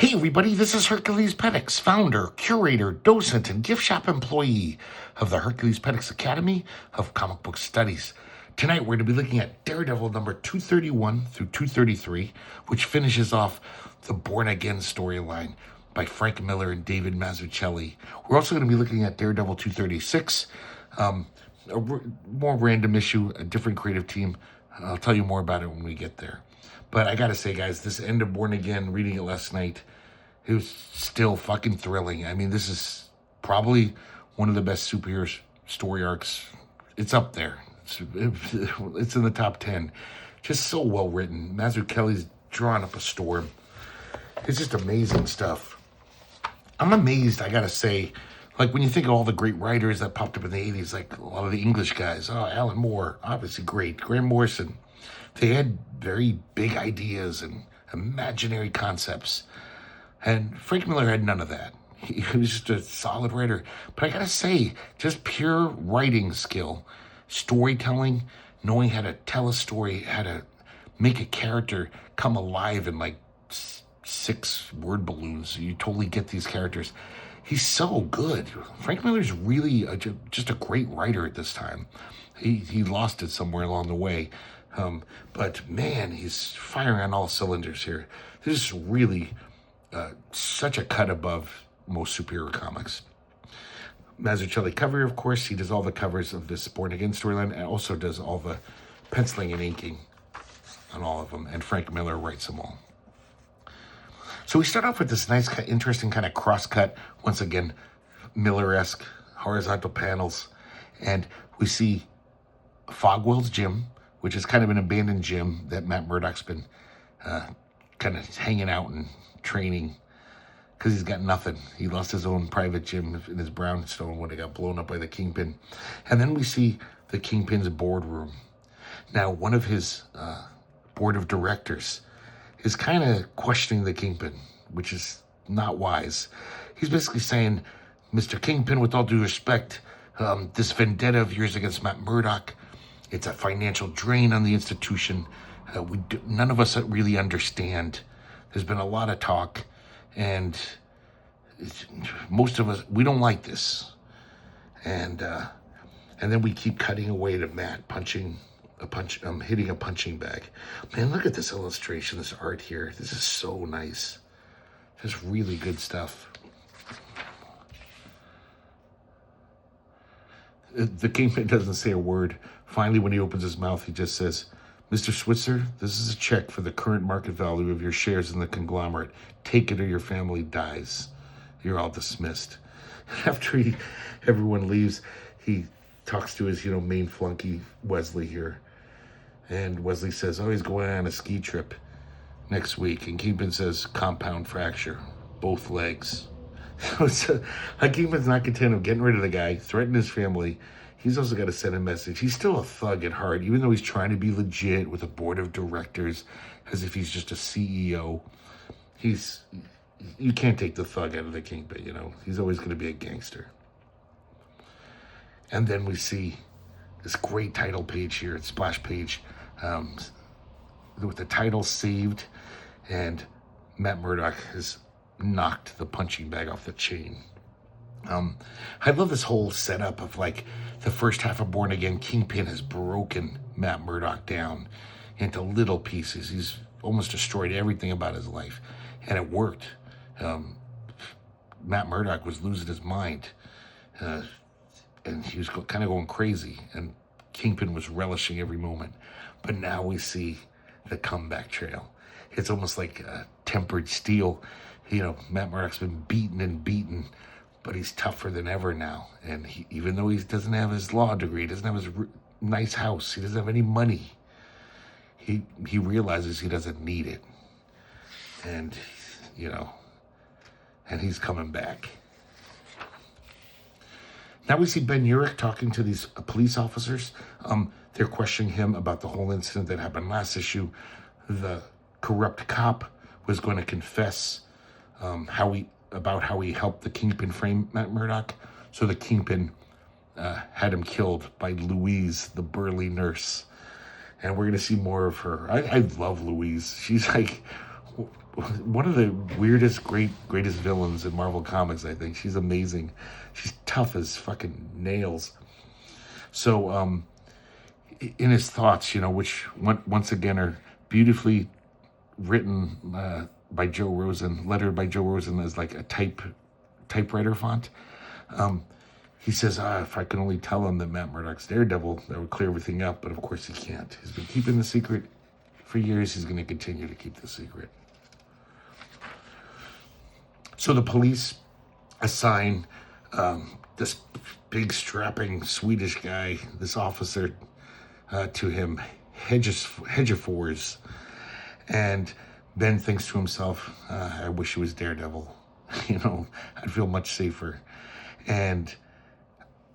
Hey everybody, this is herculespetix, founder, curator, docent, and gift shop employee of the herculespetix Academy of Comic Book Studies. Tonight we're going to be looking at Daredevil number 231 through 233, which finishes off the Born Again storyline by Frank Miller and David Mazzuchelli. We're also going to be looking at Daredevil 236, a more random issue, a different creative team. I'll tell you more about it when we get there. But I gotta say, guys, this end of Born Again, reading it last night, it was still fucking thrilling. I mean, this is probably one of the best superhero story arcs. It's up there. It's in the top 10. Just so well written. Mazzucchelli's drawn up a storm. It's just amazing stuff. I'm amazed, I gotta say. Like, when you think of all the great writers that popped up in the 80s, like a lot of the English guys. Oh, Alan Moore, obviously great. Grant Morrison. They had very big ideas and imaginary concepts. And Frank Miller had none of that. He was just a solid writer. But I gotta say, just pure writing skill, storytelling, knowing how to tell a story, how to make a character come alive in like 6 word balloons. You totally get these characters. He's so good. Frank Miller's really just a great writer at this time. He lost it somewhere along the way. But man, he's firing on all cylinders here. This is really such a cut above most superhero comics. Mazzucchelli cover, of course. He does all the covers of this Born Again storyline and also does all the penciling and inking on all of them. And Frank Miller writes them all. So we start off with this nice, interesting kind of cross-cut. Once again, Miller-esque horizontal panels. And we see Fogwell's gym, which is kind of an abandoned gym that Matt Murdock's been kind of hanging out and training because he's got nothing. He lost his own private gym in his brownstone when it got blown up by the Kingpin. And then we see the Kingpin's boardroom. Now, one of his board of directors is kind of questioning the Kingpin, which is not wise. He's basically saying, Mr. Kingpin, with all due respect, this vendetta of yours against Matt Murdock, it's a financial drain on the institution. None of us really understand. There's been a lot of talk, and most of us, we don't like this. And then we keep cutting away to Matt hitting a punching bag. Man, look at this illustration, this art here. This is so nice. Just really good stuff. The Kingpin doesn't say a word. Finally, when he opens his mouth, he just says, Mr. Switzer, this is a check for the current market value of your shares in the conglomerate. Take it or your family dies. You're all dismissed. After everyone leaves, he talks to his, main flunky, Wesley here. And Wesley says, oh, he's going on a ski trip next week. And Kingpin says, compound fracture, both legs. So Kingpin's not content of getting rid of the guy, threatening his family. He's also got to send a message. He's still a thug at heart, even though he's trying to be legit with a board of directors, as if he's just a CEO. You can't take the thug out of the Kingpin, He's always going to be a gangster. And then we see this great title page here, splash page, with the title saved, and Matt Murdock has knocked the punching bag off the chain. I love this whole setup of like the first half of Born Again. Kingpin has broken Matt Murdock down into little pieces. He's almost destroyed everything about his life, and it worked. Matt Murdock was losing his mind, and he was kind of going crazy, and Kingpin was relishing every moment. But now we see the comeback trail. It's almost like tempered steel. Matt Murdock's been beaten and beaten, but he's tougher than ever now. And even though he doesn't have his law degree, he doesn't have his nice house, he doesn't have any money, he realizes he doesn't need it. And, and he's coming back. Now we see Ben Urich talking to these police officers. They're questioning him about the whole incident that happened last issue. The corrupt cop was going to confess how he helped the Kingpin frame Matt Murdock. So the Kingpin had him killed by Louise, the burly nurse. And we're going to see more of her. I love Louise. She's like one of the greatest villains in Marvel Comics, I think. She's amazing. She's tough as fucking nails. So, in his thoughts, which once again are beautifully written by Joe Rosen, lettered by Joe Rosen as like a typewriter font. He says, if I can only tell him that Matt Murdock's Daredevil, that would clear everything up. But of course he can't. He's been keeping the secret for years. He's going to continue to keep the secret. So the police assign this big strapping Swedish guy, this officer, to him, Hedgefords. And Ben thinks to himself, I wish it was Daredevil. I'd feel much safer. And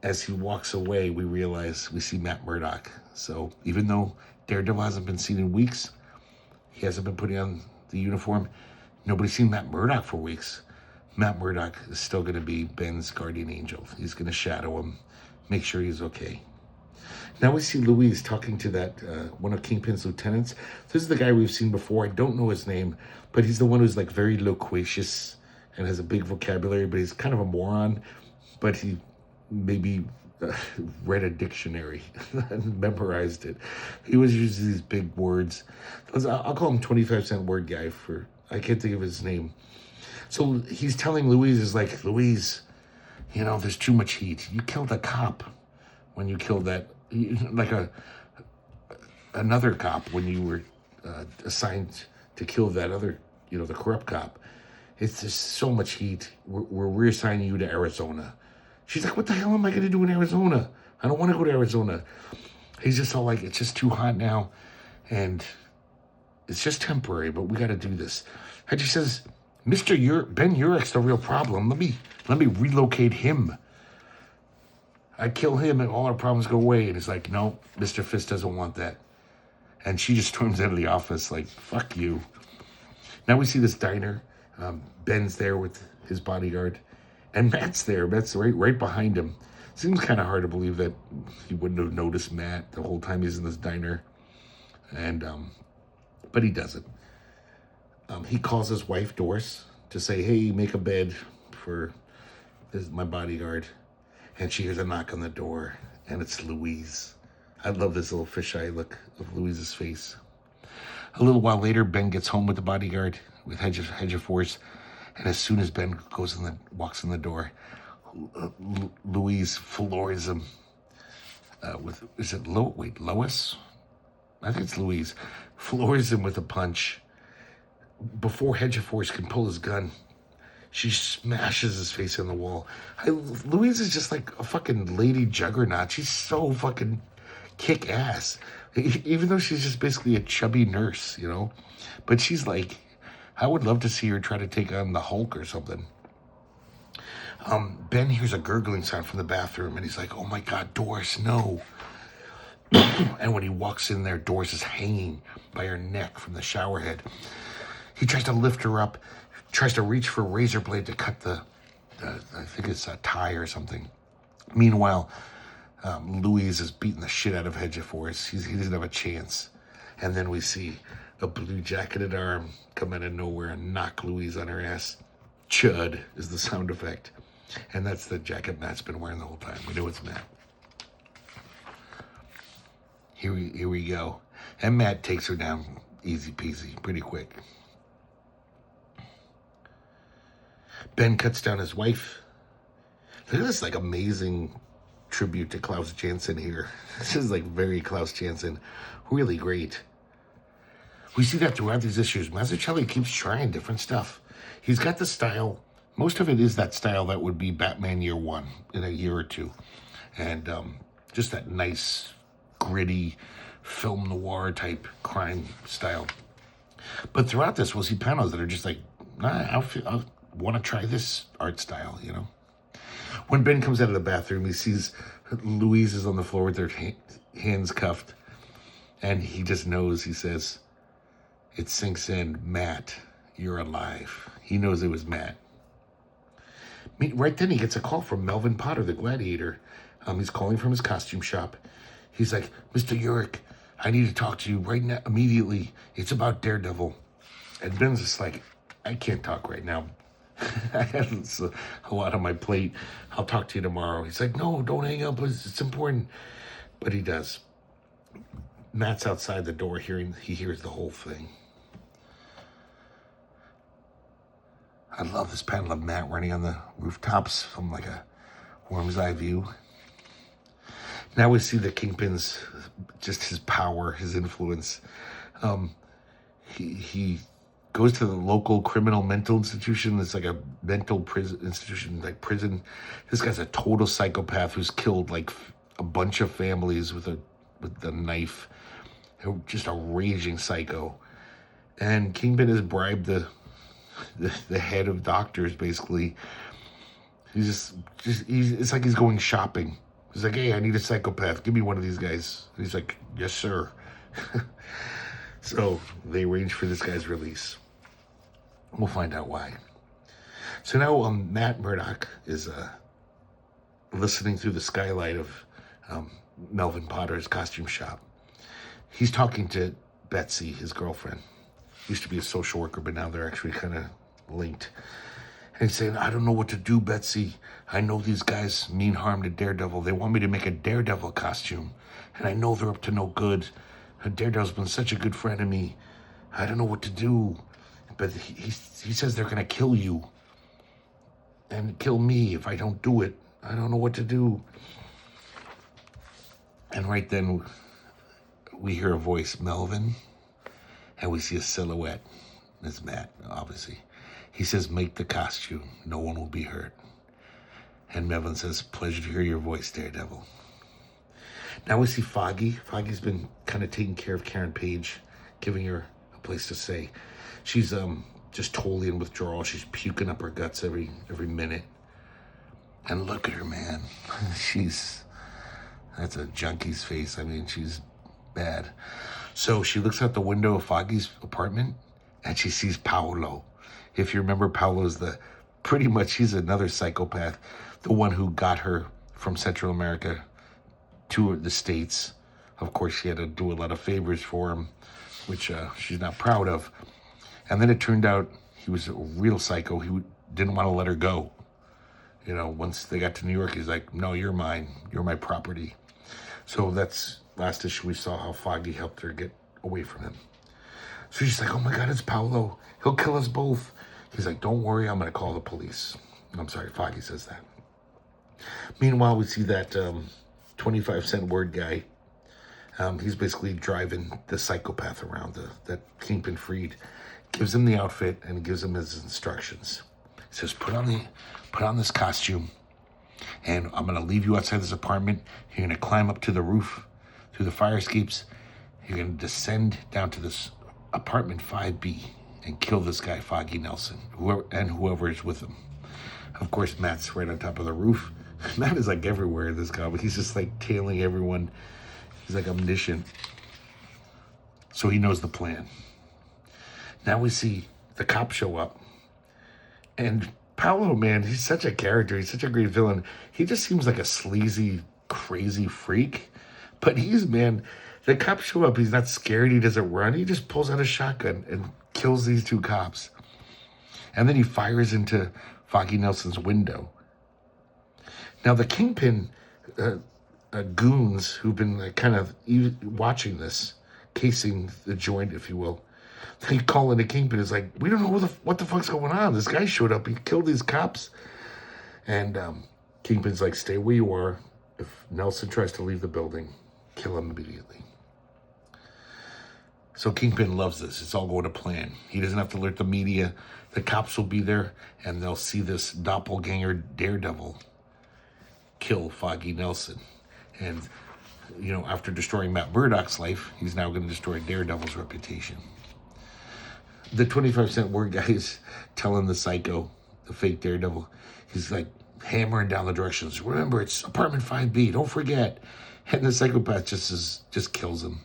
as he walks away, we see Matt Murdock. So even though Daredevil hasn't been seen in weeks, he hasn't been putting on the uniform, nobody's seen Matt Murdock for weeks. Matt Murdock is still going to be Ben's guardian angel. He's going to shadow him, make sure he's okay. Now we see Louise talking to that one of Kingpin's lieutenants. This is the guy we've seen before. I don't know his name, but he's the one who's like very loquacious and has a big vocabulary, but he's kind of a moron. But he maybe read a dictionary and memorized it. He was using these big words. I'll call him 25-cent word guy I can't think of his name. So he's telling Louise, Louise, there's too much heat. You killed a cop when you killed that, like another cop when you were assigned to kill that other, the corrupt cop. It's just so much heat. We're reassigning you to Arizona. She's like, what the hell am I going to do in Arizona? I don't want to go to Arizona. He's just all like, it's just too hot now. And it's just temporary, but we got to do this. And she says, Ben Urich's the real problem. Let me relocate him. I kill him and all our problems go away. And he's like, no, Mr. Fist doesn't want that. And she just storms out of the office like, fuck you. Now we see this diner. Ben's there with his bodyguard. And Matt's there. Matt's right behind him. Seems kind of hard to believe that he wouldn't have noticed Matt the whole time he's in this diner. And, but he doesn't. He calls his wife, Doris, to say, hey, make a bed for my bodyguard. And she hears a knock on the door, and it's Louise. I love this little fisheye look of Louise's face. A little while later, Ben gets home with the bodyguard, with Hedgefords. And as soon as Ben walks in the door, Louise floors him Lois? I think it's Louise. Floors him with a punch. Before Hedgefords can pull his gun, she smashes his face on the wall. Louise is just like a fucking lady juggernaut. She's so fucking kick ass. Even though she's just basically a chubby nurse, But she's like, I would love to see her try to take on the Hulk or something. Ben hears a gurgling sound from the bathroom, and he's like, oh my God, Doris, no. And when he walks in there, Doris is hanging by her neck from the shower head. He tries to lift her up, tries to reach for a razor blade to cut I think it's a tie or something. Meanwhile, Louise is beating the shit out of Hedgefords. He doesn't have a chance. And then we see a blue-jacketed arm come out of nowhere and knock Louise on her ass. Chud is the sound effect. And that's the jacket Matt's been wearing the whole time. We know it's Matt. Here we go. And Matt takes her down easy peasy, pretty quick. Ben cuts down his wife. Look at this amazing tribute to Klaus Janson here. This is very Klaus Janson. Really great. We see that throughout these issues. Mazzuchelli keeps trying different stuff. He's got the style. Most of it is that style that would be Batman Year One in a year or two. And just that nice, gritty, film noir type crime style. But throughout this, we'll see panels that are just like, I want to try this art style, When Ben comes out of the bathroom, he sees Louise is on the floor with her hands cuffed. And he just knows, he says, it sinks in, Matt, you're alive. He knows it was Matt. Right then he gets a call from Melvin Potter, the gladiator. He's calling from his costume shop. He's like, Mr. Urich, I need to talk to you right now, immediately. It's about Daredevil. And Ben's just like, I can't talk right now. I have a lot on my plate. I'll talk to you tomorrow. He's like, no, don't hang up. It's important. But he does. Matt's outside the door he hears the whole thing. I love this panel of Matt running on the rooftops from like a worm's eye view. Now we see the Kingpin's, just his power, his influence. He goes to the local criminal mental institution. It's like a mental prison institution, like prison. This guy's a total psychopath who's killed like a bunch of families with a knife. Just a raging psycho. And Kingpin has bribed the head of doctors, basically. It's like he's going shopping. He's like, hey, I need a psychopath. Give me one of these guys. And he's like, yes, sir. So they arrange for this guy's release. We'll find out why. So now Matt Murdock is listening through the skylight of Melvin Potter's costume shop. He's talking to Betsy, his girlfriend. Used to be a social worker, but now they're actually kind of linked. And he's saying, I don't know what to do, Betsy. I know these guys mean harm to Daredevil. They want me to make a Daredevil costume. And I know they're up to no good. Daredevil's been such a good friend to me. I don't know what to do. But he says they're going to kill you. And kill me if I don't do it. I don't know what to do. And right then, we hear a voice, Melvin. And we see a silhouette. It's Matt, obviously. He says, make the costume. No one will be hurt. And Melvin says, pleasure to hear your voice, Daredevil. Now we see Foggy. Foggy's been kind of taking care of Karen Page, giving her a place to stay. She's just totally in withdrawal. She's puking up her guts every minute. And look at her, man. That's a junkie's face. I mean, she's bad. So she looks out the window of Foggy's apartment, and she sees Paolo. If you remember, Paolo's he's another psychopath, the one who got her from Central America to the States. Of course, she had to do a lot of favors for him, which she's not proud of. And then it turned out he was a real psycho. He didn't want to let her go. You know, once they got to New York, he's like, no, you're mine. You're my property. So that's last issue we saw how Foggy helped her get away from him. So she's like, oh my God, it's Paolo. He'll kill us both. He's like, don't worry, I'm going to call the police. I'm sorry, Foggy says that. Meanwhile, we see that 25-cent word guy. He's basically driving the psychopath around, that Kingpin freed. Gives him the outfit and gives him his instructions. He says, put on this costume, and I'm going to leave you outside this apartment. You're going to climb up to the roof, through the fire escapes. You're going to descend down to this apartment 5B and kill this guy, Foggy Nelson, whoever is with him. Of course, Matt's right on top of the roof. Matt is like everywhere in this comic. He's just like tailing everyone. He's like omniscient. So he knows the plan. Now we see the cops show up. And Paolo, man, he's such a character. He's such a great villain. He just seems like a sleazy, crazy freak. But the cops show up. He's not scared. He doesn't run. He just pulls out a shotgun and kills these two cops. And then he fires into Foggy Nelson's window. Now the Kingpin goons who've been like kind of watching this, casing the joint, if you will, they call in the Kingpin. It's like, we don't know what the fuck's going on. This guy showed up. He killed these cops. And Kingpin's like, stay where you are. If Nelson tries to leave the building, kill him immediately. So Kingpin loves this. It's all going to plan. He doesn't have to alert the media. The cops will be there, and they'll see this doppelganger Daredevil kill Foggy Nelson. And, you know, after destroying Matt Murdock's life, he's now going to destroy Daredevil's reputation. The 25-cent word guy is telling the psycho, the fake Daredevil, he's like hammering down the directions. Remember, it's apartment 5B. Don't forget. And the psychopath just kills him.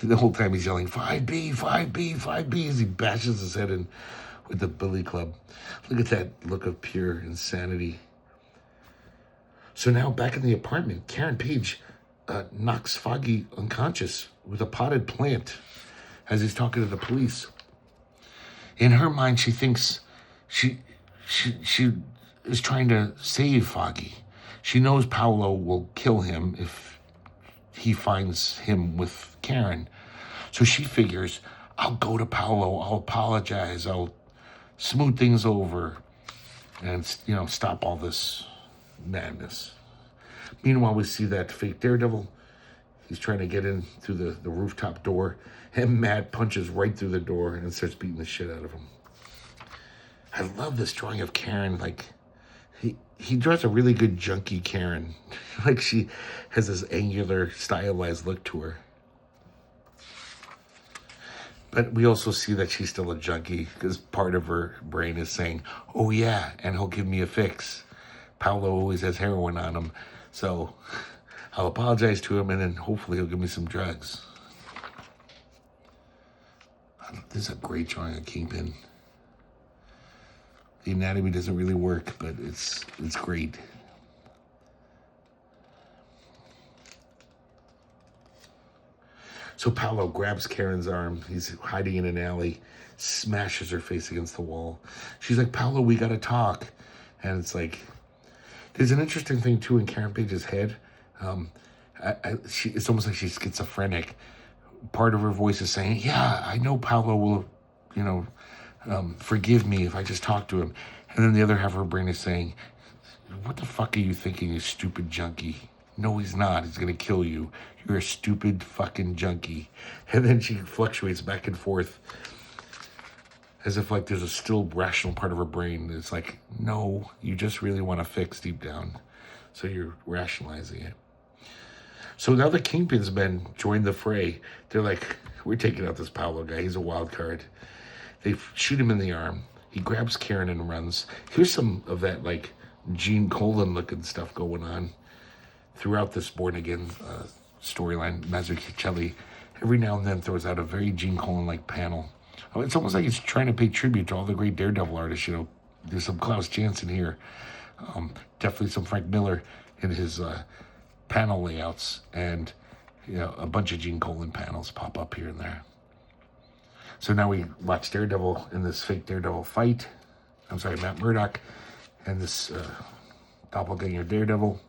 The whole time he's yelling, 5B, 5B, 5B, as he bashes his head in with the billy club. Look at that look of pure insanity. So now back in the apartment, Karen Page knocks Foggy unconscious with a potted plant as he's talking to the police. In her mind, she thinks she is trying to save Foggy. She knows Paolo will kill him if he finds him with Karen. So she figures, I'll go to Paolo, I'll apologize, I'll smooth things over, and, stop all this madness. Meanwhile, we see that fake Daredevil. He's trying to get in through the rooftop door, and Matt punches right through the door and starts beating the shit out of him. I love this drawing of Karen. Like, he draws a really good junkie Karen. Like, she has this angular, stylized look to her. But we also see that she's still a junkie, because part of her brain is saying, oh yeah, and he'll give me a fix. Paolo always has heroin on him, so I'll apologize to him, and then hopefully he'll give me some drugs. This is a great drawing of Kingpin. The anatomy doesn't really work, but it's great. So Paolo grabs Karen's arm. He's hiding in an alley, smashes her face against the wall. She's like, Paolo, we gotta talk. And it's like, there's an interesting thing too in Karen Page's head. It's almost like she's schizophrenic. Part of her voice is saying, yeah, I know Paolo will, forgive me if I just talk to him. And then the other half of her brain is saying, what the fuck are you thinking, you stupid junkie? No, he's not. He's going to kill you. You're a stupid fucking junkie. And then she fluctuates back and forth as if like there's a still rational part of her brain that's like, no, you just really want to fix deep down. So you're rationalizing it. So now the Kingpin's men join the fray. They're like, we're taking out this Paolo guy. He's a wild card. They shoot him in the arm. He grabs Karen and runs. Here's some of that like Gene Colan looking stuff going on throughout this Born Again storyline. Mazzuchelli every now and then throws out a very Gene Colan-like panel. Oh, it's almost like he's trying to pay tribute to all the great Daredevil artists. There's some Klaus Janson here. Definitely some Frank Miller in his panel layouts. And, a bunch of Gene Colan panels pop up here and there. So now we watch Daredevil in this fake Daredevil fight. I'm sorry, Matt Murdock and this doppelganger Daredevil.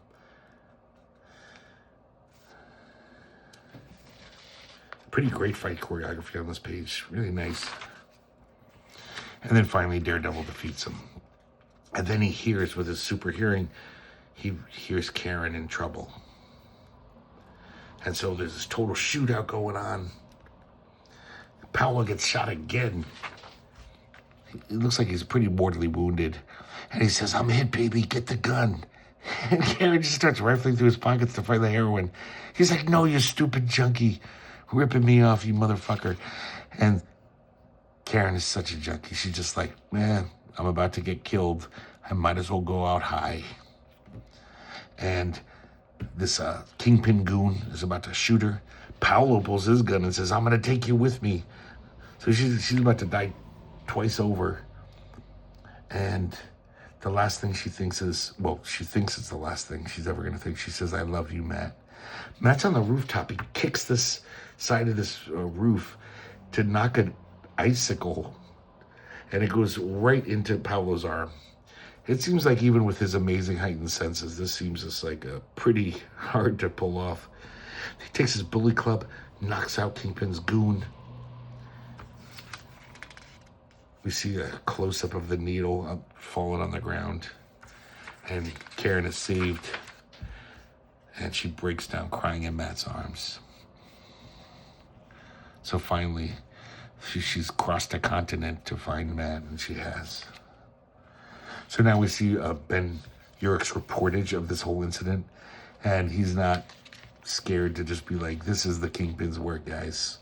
Pretty great fight choreography on this page. Really nice. And then finally Daredevil defeats him. And then he hears, with his super hearing, he hears Karen in trouble. And so there's this total shootout going on. Paolo gets shot again. It looks like he's pretty mortally wounded. And he says, I'm hit, baby, get the gun. And Karen just starts rifling through his pockets to find the heroin. He's like, no, you stupid junkie. Ripping me off, you motherfucker. And Karen is such a junkie. She's just like, man, I'm about to get killed. I might as well go out high. And this Kingpin goon is about to shoot her. Paolo pulls his gun and says, I'm going to take you with me. So she's about to die twice over. And the last thing she thinks is, she thinks it's the last thing she's ever going to think. She says, I love you, Matt. Matt's on the rooftop. He kicks this side of this roof to knock an icicle. And it goes right into Paolo's arm. It seems like even with his amazing heightened senses, this seems just like a pretty hard to pull off. He takes his bully club, knocks out Kingpin's goon. We see a close-up of the needle falling on the ground. And Karen is saved. And she breaks down crying in Matt's arms. So finally, she's crossed a continent to find Matt, and she has. So now we see Ben Urich's reportage of this whole incident. And he's not scared to just be like, this is the Kingpin's work, guys.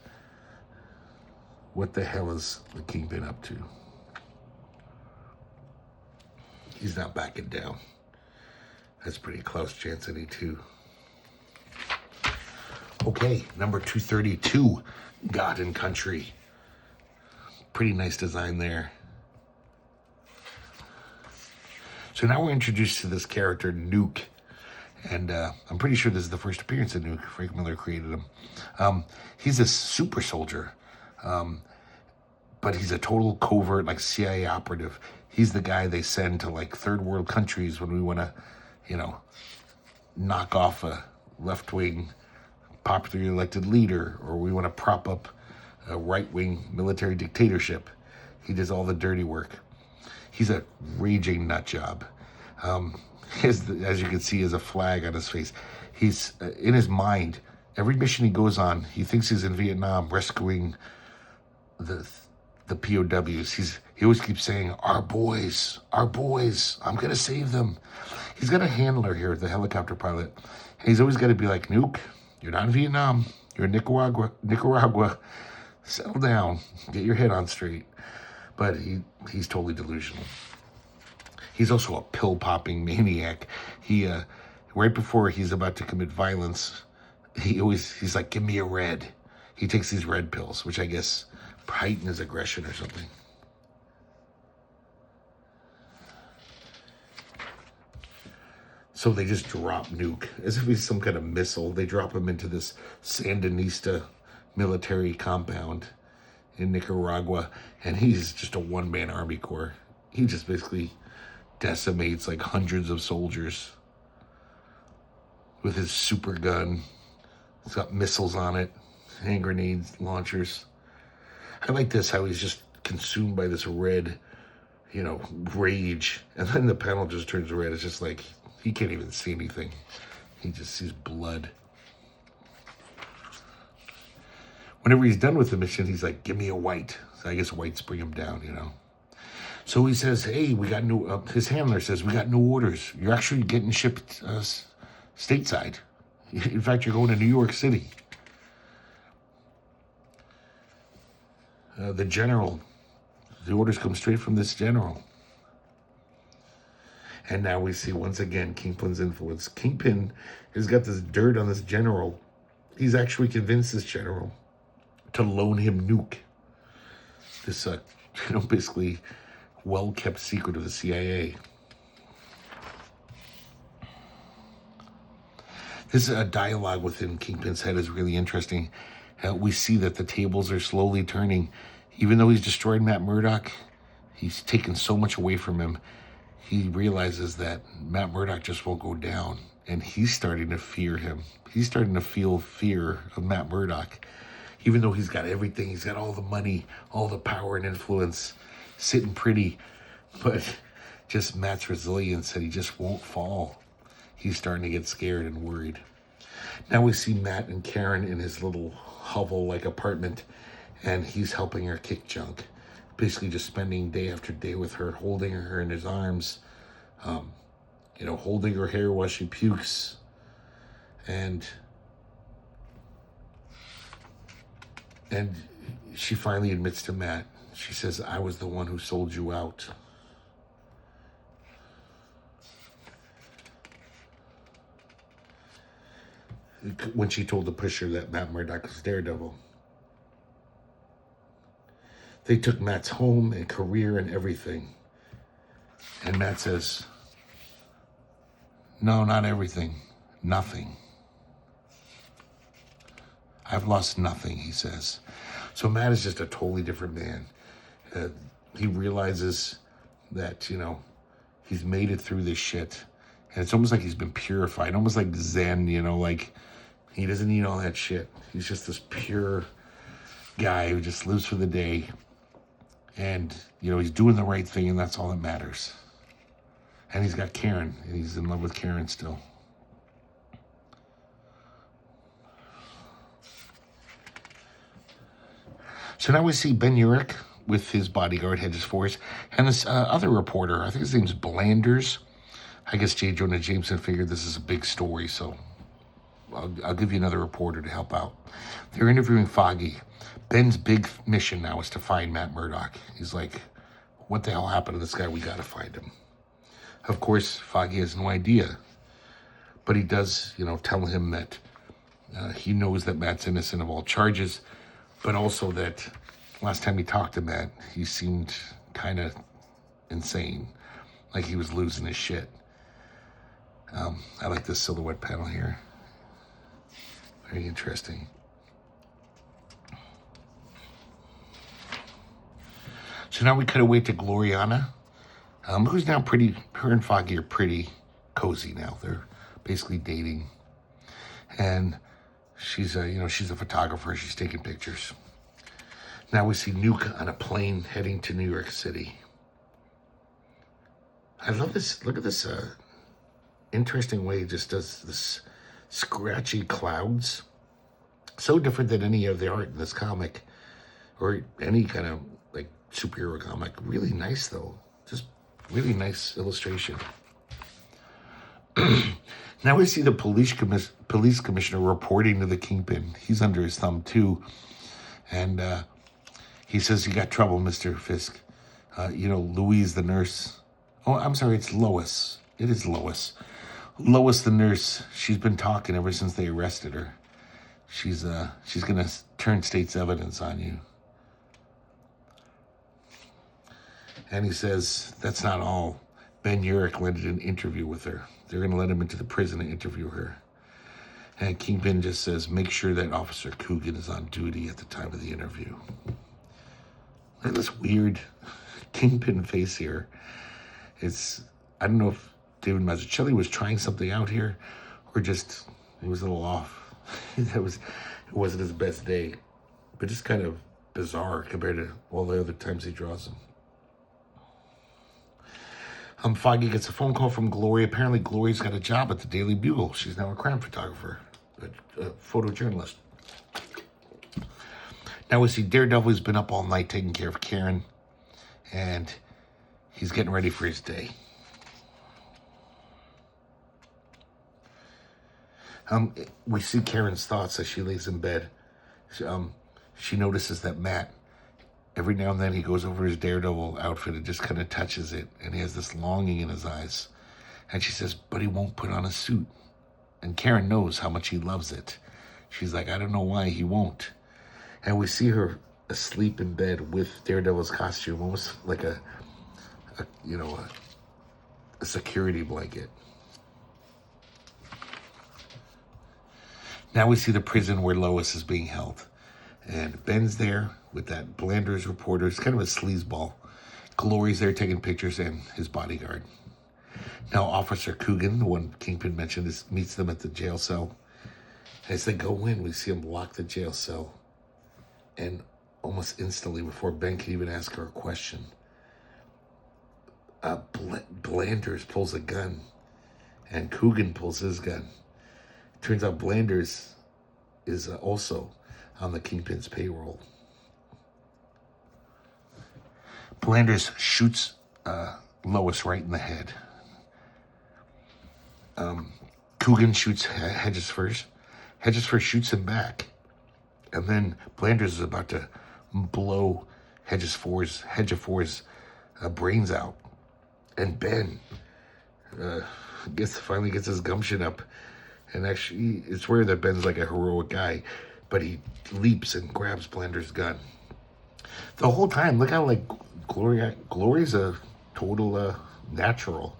What the hell is the Kingpin up to? He's not backing down. That's pretty Klaus Janson-y too. Okay, number 232, God and Country. Pretty nice design there. So now we're introduced to this character, Nuke. And I'm pretty sure this is the first appearance of Nuke. Frank Miller created him. He's a super soldier. but he's a total covert, like CIA operative. He's the guy they send to like third world countries when we want to, knock off a left-wing popularly elected leader, or we want to prop up a right-wing military dictatorship. He does all the dirty work. He's a raging nut job. As you can see, he has a flag on his face. He's in his mind. Every mission he goes on, he thinks he's in Vietnam rescuing the POWs. He always keeps saying, our boys, I'm gonna save them. He's got a handler here, the helicopter pilot, and he's always got to be like, Nuke, you're not in Vietnam, you're in Nicaragua. Settle down, get your head on straight. But he's totally delusional. He's also a pill-popping maniac. He right before he's about to commit violence, he's like, give me a red. He takes these red pills, which I guess heighten his aggression or something. So they just drop Nuke as if he's some kind of missile. They drop him into this Sandinista military compound in Nicaragua, and he's just a one-man army corps. He just basically decimates like hundreds of soldiers with his super gun. It's got missiles on it, hand grenades, launchers. I like this, how he's just consumed by this red, rage, and then the panel just turns red. It's just like he can't even see anything. He just sees blood. Whenever he's done with the mission, he's like, give me a white. So I guess whites bring him down, So he says, hey, we got his handler says, we got new orders. You're actually getting shipped stateside. In fact, you're going to New York City. The general, the orders come straight from this general. And now we see, once again, Kingpin's influence. Kingpin has got this dirt on this general. He's actually convinced this general to loan him Nuke. This, basically well-kept secret of the CIA. This dialogue within Kingpin's head is really interesting. We see that the tables are slowly turning. Even though he's destroyed Matt Murdock, he's taken so much away from him. He realizes that Matt Murdock just won't go down, and he's starting to fear him. He's starting to feel fear of Matt Murdock. Even though he's got everything, he's got all the money, all the power and influence, sitting pretty, but just Matt's resilience that he just won't fall. He's starting to get scared and worried. Now we see Matt and Karen in his little hovel-like apartment, and he's helping her kick junk. Basically just spending day after day with her, holding her in his arms, holding her hair while she pukes. And she finally admits to Matt. She says, I was the one who sold you out. When she told the pusher that Matt Murdock was Daredevil. They took Matt's home and career and everything. And Matt says, no, not everything. Nothing. I've lost nothing, he says. So Matt is just a totally different man. He realizes that, he's made it through this shit. And it's almost like he's been purified, almost like Zen, like he doesn't need all that shit. He's just this pure guy who just lives for the day. And, he's doing the right thing, and that's all that matters. And he's got Karen, and he's in love with Karen still. So now we see Ben Urich with his bodyguard, Hedges Force, and this other reporter, I think his name's Blanders. I guess J. Jonah Jameson figured this is a big story, so I'll give you another reporter to help out. They're interviewing Foggy. Ben's big mission now is to find Matt Murdock. He's like, what the hell happened to this guy? We got to find him. Of course, Foggy has no idea. But he does, tell him that he knows that Matt's innocent of all charges, but also that last time he talked to Matt, he seemed kind of insane, like he was losing his shit. I like this silhouette panel here. Very interesting. So now we cut away to Gloriana, who's now her and Foggy are pretty cozy now. They're basically dating. And she's she's a photographer. She's taking pictures. Now we see Nuke on a plane heading to New York City. I love this. Look at this interesting way he just does this scratchy clouds. So different than any of the art in this comic or any kind of like superhero comic. Really nice though. Just really nice illustration. Now we see the police commissioner reporting to the Kingpin. He's under his thumb too. And he says, "You got trouble, Mr. Fisk. Louise the nurse." Oh, I'm sorry, it's Lois. It is Lois. Lois the nurse. She's been talking ever since they arrested her. She's gonna turn state's evidence on you. And he says, that's not all. Ben Urich landed an interview with her. They're gonna let him into the prison and interview her. And Kingpin just says, make sure that Officer Coogan is on duty at the time of the interview. Look at this weird Kingpin face here. I don't know if David Mazzuchelli was trying something out here or just he was a little off. It wasn't his best day, but just kind of bizarre compared to all the other times he draws them. Foggy gets a phone call from Glory. Apparently, Glory's got a job at the Daily Bugle. She's now a crime photographer, a photojournalist. Now we see Daredevil has been up all night taking care of Karen, and he's getting ready for his day. We see Karen's thoughts as she lays in bed. She notices that Matt, every now and then he goes over his Daredevil outfit and just kind of touches it, and he has this longing in his eyes. And she says, but he won't put on a suit. And Karen knows how much he loves it. She's like, I don't know why he won't. And we see her asleep in bed with Daredevil's costume, almost like a security blanket. Now we see the prison where Lois is being held. And Ben's there with that Blanders reporter. It's kind of a sleazeball. Glory's there taking pictures and his bodyguard. Now Officer Coogan, the one Kingpin mentioned, meets them at the jail cell. As they go in, we see him lock the jail cell. And almost instantly, before Ben can even ask her a question, Blanders pulls a gun. And Coogan pulls his gun. Turns out Blanders is also on the Kingpin's payroll. Blanders shoots Lois right in the head. Coogan shoots Hedges first. Hedges first shoots him back. And then Blanders is about to blow Hedgefor's brains out. And Ben finally gets his gumption up. And actually, it's rare that Ben's like a heroic guy, but he leaps and grabs Blanders' gun. The whole time, look how like Glory's a total natural.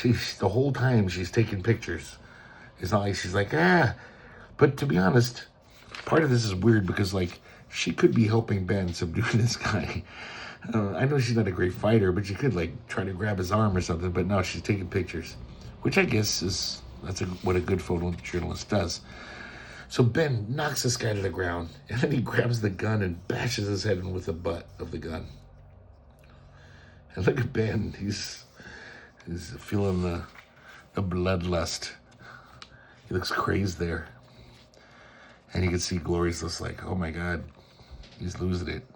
The whole time she's taking pictures. It's not like she's like, But to be honest, part of this is weird because like she could be helping Ben subdue this guy. I know she's not a great fighter, but she could like try to grab his arm or something. But no, she's taking pictures, which I guess that's what a good photojournalist does. So Ben knocks this guy to the ground, and then he grabs the gun and bashes his head in with the butt of the gun. And look at Ben. He's feeling the bloodlust. He looks crazed there. And you can see Glory's just like, oh my God, he's losing it.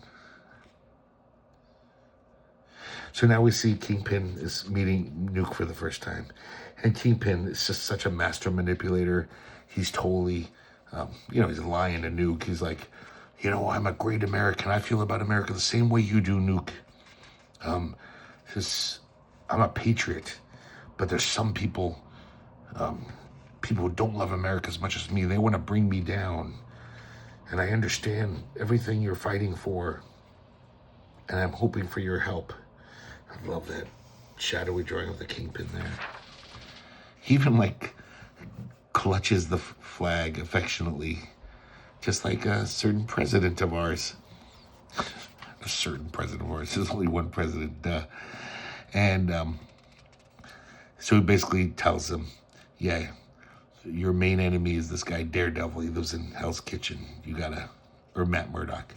So now we see Kingpin is meeting Nuke for the first time. And Kingpin is just such a master manipulator. He's totally, he's lying to Nuke. He's like, I'm a great American. I feel about America the same way you do, Nuke. I'm a patriot. But there's some people who don't love America as much as me. They want to bring me down. And I understand everything you're fighting for. And I'm hoping for your help. I love that shadowy drawing of the Kingpin there. He even clutches the flag affectionately, just like a certain president of ours. a certain president, or there's only one president. And so he basically tells him, yeah, your main enemy is this guy Daredevil. He lives in Hell's Kitchen. Or Matt Murdock.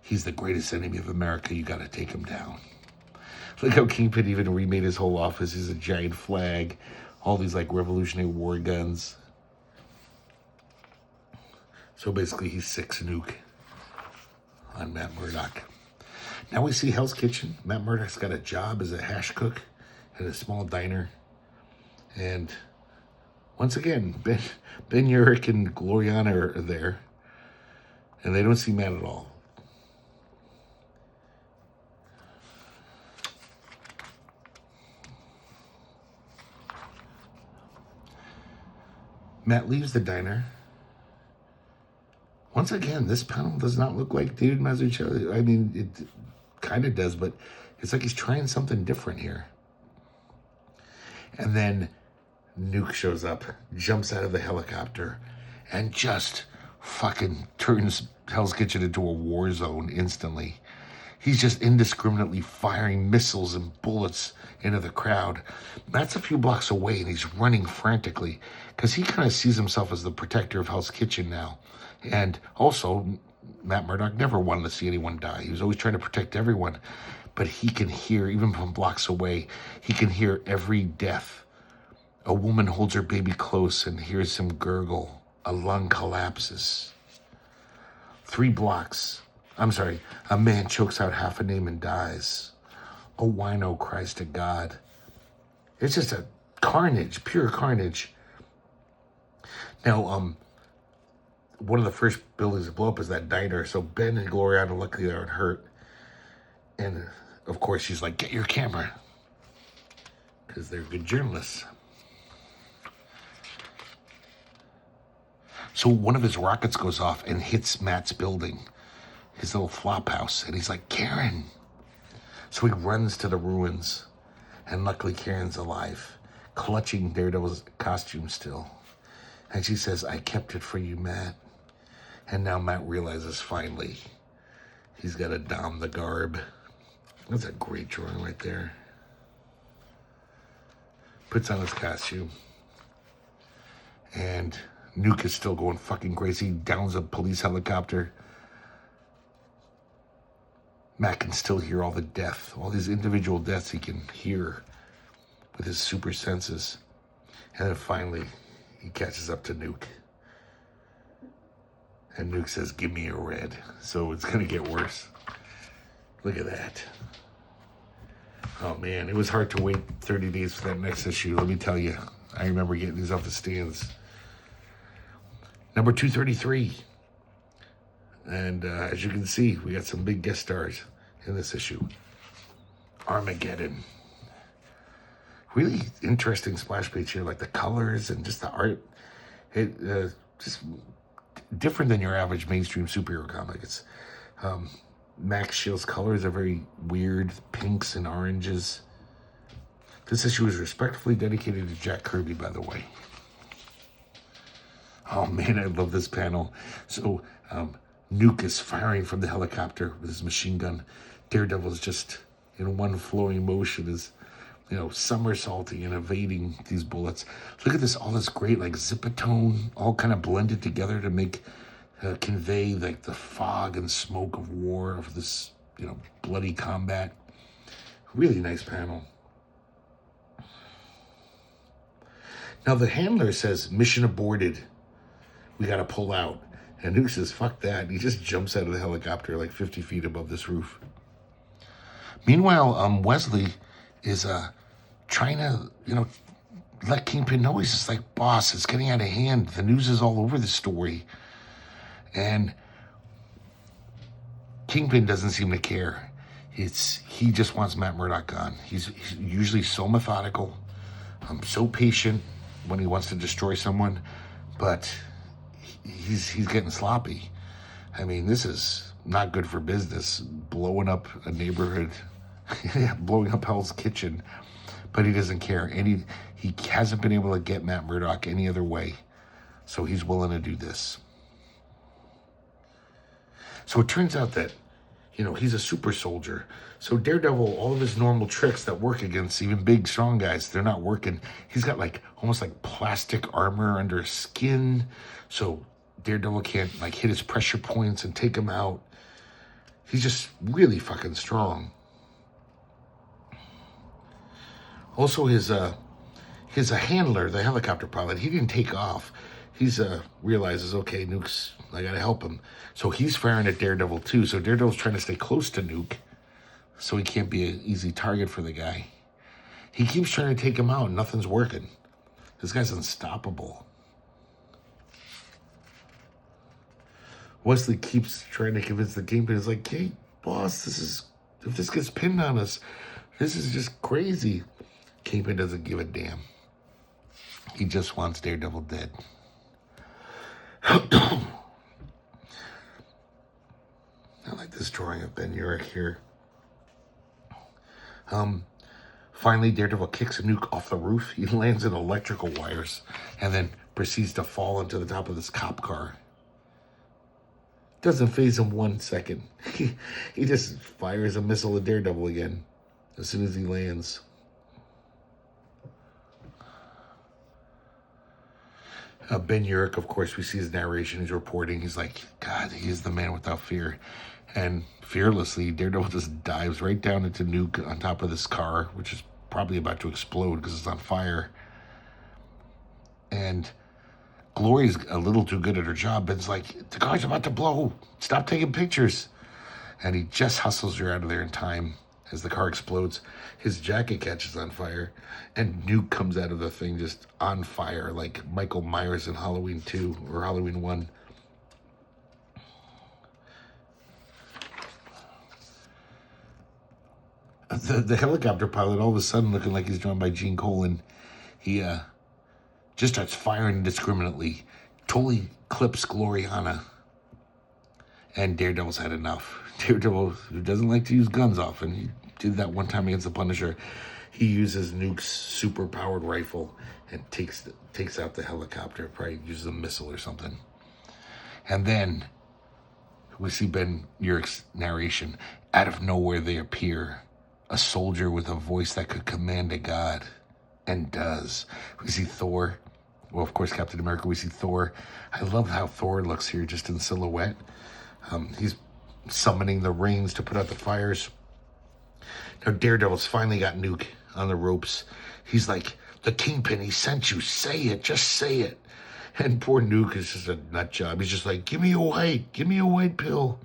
He's the greatest enemy of America. You gotta take him down. Look how Kingpin even remade his whole office. He's a giant flag, all these like Revolutionary War guns. So basically he sicks Nuke on Matt Murdock. Now we see Hell's Kitchen. Matt Murdock's got a job as a hash cook at a small diner. And once again, Ben Urich and Gloriana are there. And they don't see Matt at all. Matt leaves the diner. Once again, this panel does not look like David Mazzuchelli. I mean, it kind of does, but it's like he's trying something different here. And then Nuke shows up, jumps out of the helicopter, and just fucking turns Hell's Kitchen into a war zone instantly. He's just indiscriminately firing missiles and bullets into the crowd. Matt's a few blocks away, and he's running frantically because he kind of sees himself as the protector of Hell's Kitchen now. And also, Matt Murdock never wanted to see anyone die. He was always trying to protect everyone. But he can hear, even from blocks away, he can hear every death. A woman holds her baby close and hears him gurgle. A lung collapses. 3 blocks. A man chokes out half a name and dies. A wino cries to God. It's just a carnage, pure carnage. Now, one of the first buildings to blow up is that diner. So Ben and Gloriana luckily aren't hurt. And of course she's like, get your camera. Because they're good journalists. So one of his rockets goes off and hits Matt's building, his little flop house. And he's like, Karen. So he runs to the ruins. And luckily Karen's alive, clutching Daredevil's costume still. And she says, I kept it for you, Matt. And now Matt realizes finally he's got to don the garb. That's a great drawing right there. Puts on his costume. And Nuke is still going fucking crazy. Downs a police helicopter. Matt can still hear all the death. All these individual deaths he can hear with his super senses. And then finally, he catches up to Nuke. And Nuke says, give me a red. So it's going to get worse. Look at that. Oh, man. It was hard to wait 30 days for that next issue. Let me tell you. I remember getting these off the stands. Number 233. And as you can see, we got some big guest stars in this issue. Armageddon. Really interesting splash page here. Like the colors and just the art. It just different than your average mainstream superhero comic. It's Max Shield's colors are very weird, pinks and oranges. This issue is respectfully dedicated to Jack Kirby, by the way. Oh man, I love this panel. So Nuke is firing from the helicopter with his machine gun. Daredevil is just in one flowing motion, is somersaulting and evading these bullets. Look at this, all this great like zipatone, all kind of blended together to make convey like the fog and smoke of war, of this bloody combat. Really nice panel. Now the handler says mission aborted. We got to pull out. And Nuke says, fuck that. He just jumps out of the helicopter like 50 feet above this roof. Meanwhile, Wesley is trying to, let Kingpin know. He's just like, boss, it's getting out of hand. The news is all over the story. And Kingpin doesn't seem to care. He just wants Matt Murdock gone. He's usually so methodical, so patient when he wants to destroy someone, but he's getting sloppy. I mean, this is not good for business, blowing up a neighborhood, blowing up Hell's Kitchen, but he doesn't care. And he hasn't been able to get Matt Murdock any other way, so he's willing to do this. So it turns out that he's a super soldier. So Daredevil, all of his normal tricks that work against even big, strong guys, they're not working. He's got like almost like plastic armor under his skin. So Daredevil can't like hit his pressure points and take him out. He's just really fucking strong. Also, his handler, the helicopter pilot, he didn't take off. He's realizes, okay, Nuke's, I gotta help him. So he's firing at Daredevil too. So Daredevil's trying to stay close to Nuke, so he can't be an easy target for the guy. He keeps trying to take him out, and nothing's working. This guy's unstoppable. Wesley keeps trying to convince the Kingpin. He's like, hey, boss, if this gets pinned on us, this is just crazy. Kingpin doesn't give a damn. He just wants Daredevil dead. I like this drawing of Ben Urich here. Finally, Daredevil kicks a Nuke off the roof. He lands in electrical wires and then proceeds to fall into the top of this cop car. Doesn't faze him 1 second. He just fires a missile at Daredevil again as soon as he lands. Ben Urich, of course, we see his narration. He's reporting. He's like, God, he is the man without fear. And fearlessly, Daredevil just dives right down into Nuke on top of this car, which is probably about to explode because it's on fire. And Glory's a little too good at her job. Ben's like, the car's about to blow. Stop taking pictures. And he just hustles her out of there in time. As the car explodes, his jacket catches on fire, and Nuke comes out of the thing just on fire, like Michael Myers in Halloween 2 or Halloween 1. The helicopter pilot, all of a sudden looking like he's drawn by Gene Colan, he just starts firing indiscriminately, totally clips Gloriana, and Daredevil's had enough. Daredevil, who doesn't like to use guns often, he did that one time against the Punisher. He uses Nuke's super-powered rifle and takes out the helicopter, probably uses a missile or something. And then we see Ben Urich's narration. Out of nowhere they appear, a soldier with a voice that could command a god, and does. We see Thor. Well, of course, Captain America. We see Thor. I love how Thor looks here, just in silhouette. He's summoning the rains to put out the fires. Now Daredevil's finally got Nuke on the ropes. He's like, the Kingpin, he sent you. Say it, just say it. And poor Nuke is just a nut job. He's just like, give me a white pill.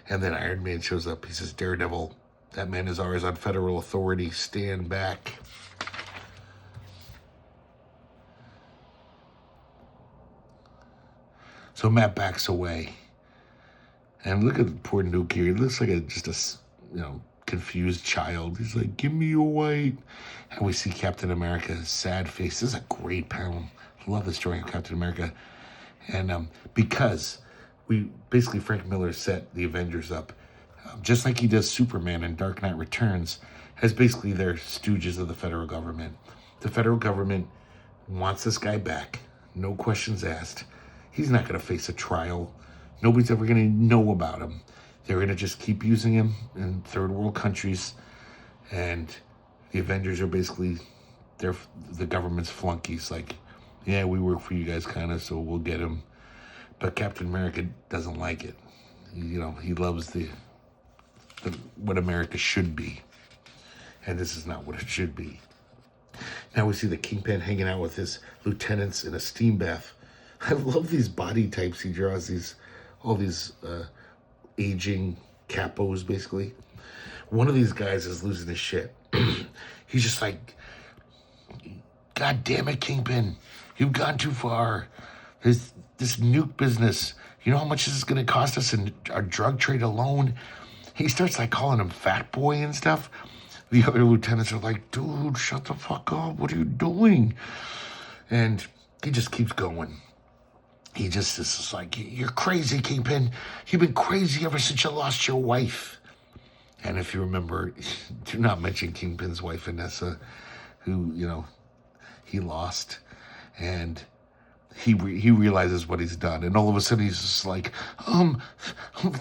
And then Iron Man shows up. He says, Daredevil, that man is ours on federal authority. Stand back. So Matt backs away. And look at poor Nuke here. He looks like just a confused child. He's like, give me your white. And we see Captain America's sad face. This is a great panel. I love this drawing of Captain America. And because Frank Miller set the Avengers up, just like he does Superman in Dark Knight Returns, as basically they're stooges of the federal government. The federal government wants this guy back. No questions asked. He's not going to face a trial. Nobody's ever going to know about him. They're going to just keep using him in third world countries. And the Avengers are basically, they're the government's flunkies. Like, yeah, we work for you guys kind of, so we'll get him. But Captain America doesn't like it. He loves the what America should be. And this is not what it should be. Now we see the Kingpin hanging out with his lieutenants in a steam bath. I love these body types he draws, all these aging capos, basically. One of these guys is losing his shit. He's just like, God damn it, Kingpin. You've gone too far. This Nuke business, you know how much this is going to cost us in our drug trade alone? He starts like calling him fat boy and stuff. The other lieutenants are like, dude, shut the fuck up. What are you doing? And he just keeps going. He just is just like, you're crazy, Kingpin. You've been crazy ever since you lost your wife. And if you remember, do not mention Kingpin's wife, Vanessa, who, he lost. And he realizes what he's done, and all of a sudden he's just like,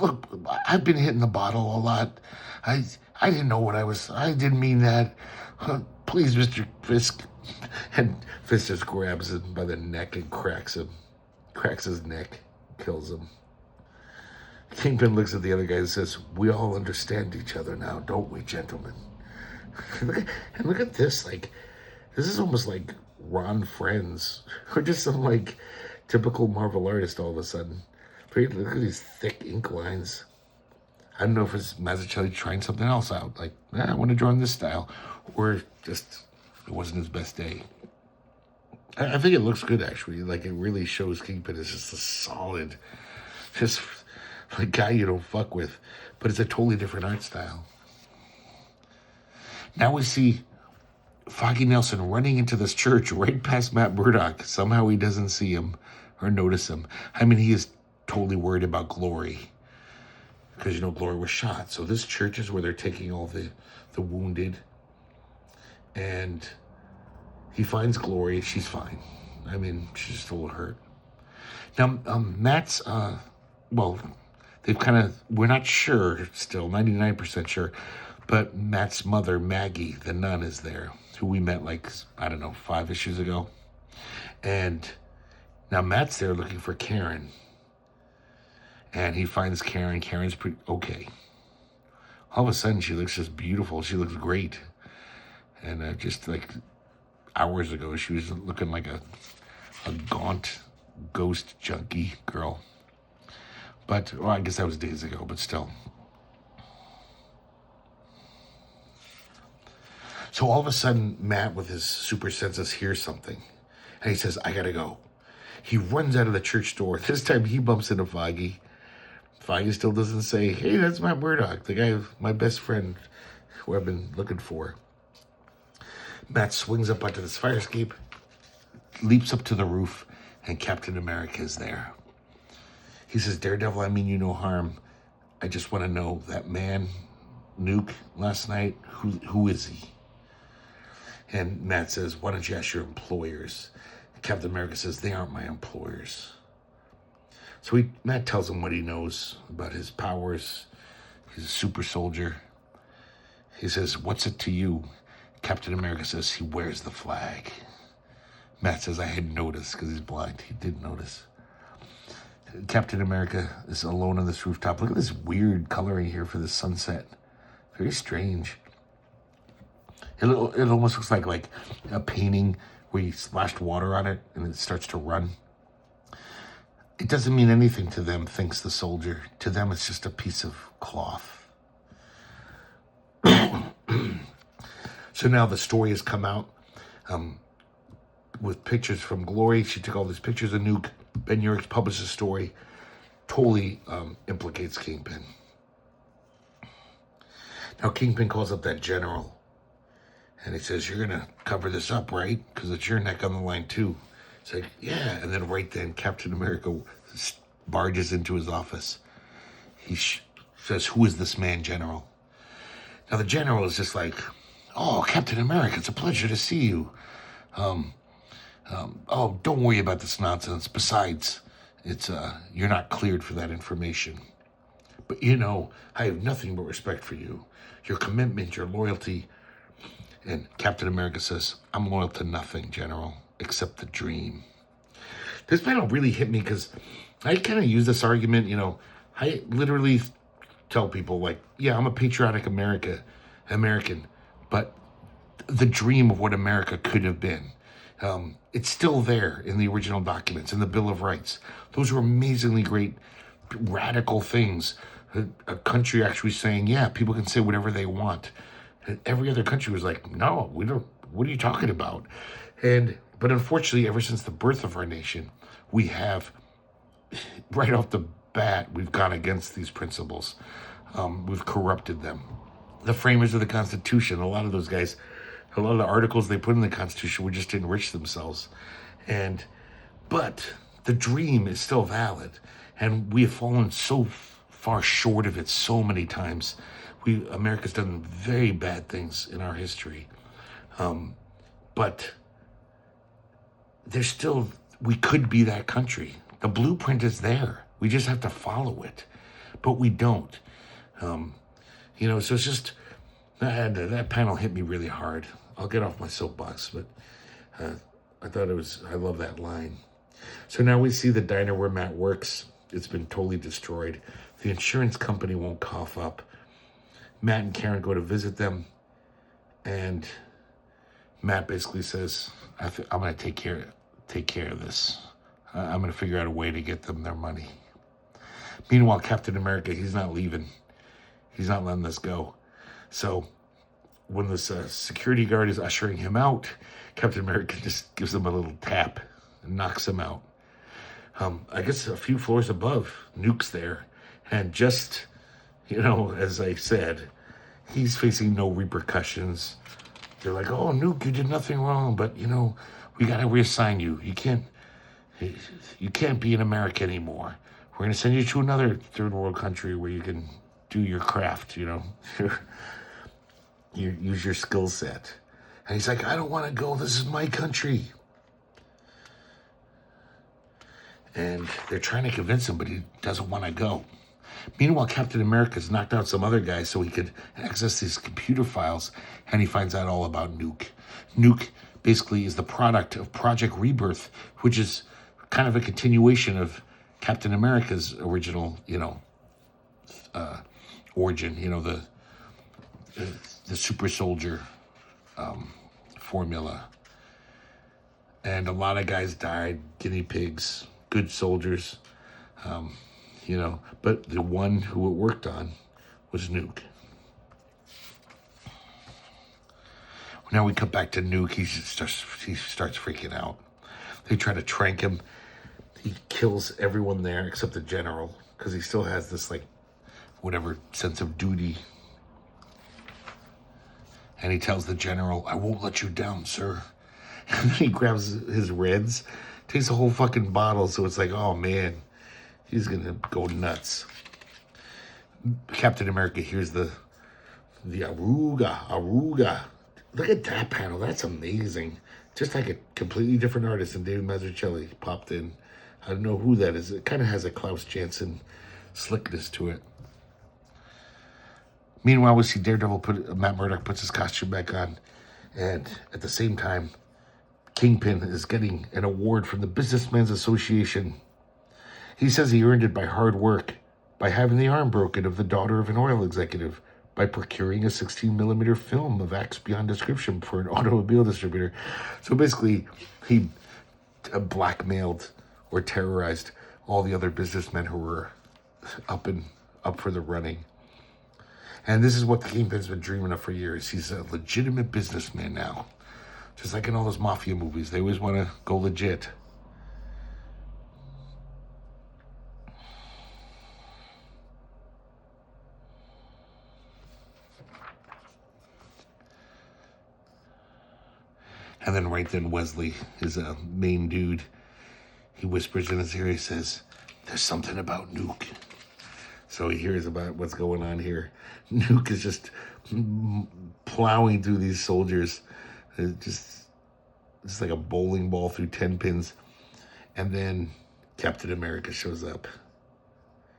look, I've been hitting the bottle a lot. I didn't know what I didn't mean that. Please, Mr. Fisk. And Fisk just grabs him by the neck and cracks his neck, kills him. Kingpin looks at the other guy and says, "We all understand each other now, don't we, gentlemen?" And look at this, like, this is almost like Ron Friends, or just some like typical Marvel artist all of a sudden. Look at these thick ink lines. I don't know if it's Mazzuchelli trying something else out, like, I want to draw in this style, or just it wasn't his best day. I think it looks good, actually. Like, it really shows Kingpin is just a solid, just a guy you don't fuck with, but it's a totally different art style. Now we see Foggy Nelson running into this church right past Matt Murdock. Somehow he doesn't see him or notice him. I mean, he is totally worried about Glory, because, Glory was shot. So this church is where they're taking all the wounded. And he finds Glory. She's fine. I mean, she's just a little hurt. Now, Matt's, they've we're not sure still, 99% sure, but Matt's mother, Maggie, the nun, is there, who we met 5 issues ago. And now Matt's there looking for Karen. And he finds Karen. Karen's pretty okay. All of a sudden, she looks just beautiful. She looks great. And just like hours ago, she was looking like a gaunt ghost junkie girl. But, I guess that was days ago, but still. So all of a sudden, Matt, with his super senses, hears something. And he says, I gotta go. He runs out of the church door. This time, he bumps into Foggy. Foggy still doesn't say, hey, that's Matt Murdock, the guy, my best friend, who I've been looking for. Matt swings up onto this fire escape, leaps up to the roof, and Captain America is there. He says, Daredevil, I mean you no harm. I just want to know, that man, Nuke, last night, who is he? And Matt says, why don't you ask your employers? Captain America says, they aren't my employers. So Matt tells him what he knows about his powers. He's a super soldier. He says, what's it to you? Captain America says, he wears the flag. Matt says, I hadn't noticed, because he's blind. He did notice. Captain America is alone on this rooftop. Look at this weird coloring here for the sunset. Very strange. It almost looks like a painting where you splashed water on it and it starts to run. It doesn't mean anything to them, thinks the soldier. To them, it's just a piece of cloth. So now the story has come out with pictures from Glory. She took all these pictures of Nuke. Ben Urich's published a story. Totally implicates Kingpin. Now Kingpin calls up that general. And he says, you're going to cover this up, right? Because it's your neck on the line, too. It's like, yeah. And then right then, Captain America barges into his office. He says, who is this man, General? Now, the General is just like, oh, Captain America, it's a pleasure to see you. Don't worry about this nonsense. Besides, it's you're not cleared for that information. But, I have nothing but respect for you. Your commitment, your loyalty. And Captain America says, I'm loyal to nothing, General, except the dream. This panel really hit me because I kind of use this argument, I literally tell people yeah, I'm a patriotic American, but the dream of what America could have been, it's still there in the original documents, in the Bill of Rights. Those were amazingly great, radical things. A country actually saying, yeah, people can say whatever they want. And every other country was like, no, we don't, what are you talking about? But unfortunately, ever since the birth of our nation, we have, right off the bat, we've gone against these principles. We've corrupted them. The framers of the Constitution, a lot of those guys, a lot of the articles they put in the Constitution were just to enrich themselves. But the dream is still valid. And we have fallen so far short of it so many times. America's done very bad things in our history. But there's still we could be that country. The blueprint is there. We just have to follow it, but we don't. So it's just that panel hit me really hard. I'll get off my soapbox, but I love that line. So now we see the diner where Matt works. It's been totally destroyed. The insurance company won't cough up. Matt and Karen go to visit them, and Matt basically says, I'm going to take care of this. I'm going to figure out a way to get them their money. Meanwhile, Captain America, he's not leaving. He's not letting this go. So when this security guard is ushering him out, Captain America just gives him a little tap and knocks him out. I guess a few floors above, Nuke's there. And just, as I said, he's facing no repercussions. They're like, oh, Nuke, you did nothing wrong, but, we got to reassign you. You can't be in America anymore. We're going to send you to another third world country where you can do your craft, you use your skill set. And he's like, I don't want to go. This is my country. And they're trying to convince him, but he doesn't want to go. Meanwhile, Captain America's knocked out some other guys so he could access these computer files, and he finds out all about Nuke. Nuke basically is the product of Project Rebirth, which is kind of a continuation of Captain America's original, origin, the super soldier formula. And a lot of guys died, guinea pigs, good soldiers, but the one who it worked on was Nuke. Now we cut back to Nuke. He starts freaking out. They try to trank him. He kills everyone there except the general, because he still has this, sense of duty. And he tells the general, I won't let you down, sir. And then he grabs his Reds, takes a whole fucking bottle, so it's like, oh man, he's gonna go nuts. Captain America hears the Aruga. Look at that panel, that's amazing. Just like a completely different artist than David Mazzuchelli popped in. I don't know who that is. It kind of has a Klaus Janson slickness to it. Meanwhile, we see Daredevil Matt Murdock puts his costume back on, and at the same time, Kingpin is getting an award from the Businessmen's Association. He says he earned it by hard work, by having the arm broken of the daughter of an oil executive, by procuring a 16mm film of acts beyond description for an automobile distributor. So basically, he blackmailed or terrorized all the other businessmen who were up for the running. And this is what the Kingpin's been dreaming of for years. He's a legitimate businessman now. Just like in all those mafia movies, they always want to go legit. And then right then Wesley is a main dude. He whispers in his ear, he says, there's something about Nuke. So he hears about what's going on here. Nuke is just plowing through these soldiers. It's like a bowling ball through 10 pins. And then Captain America shows up.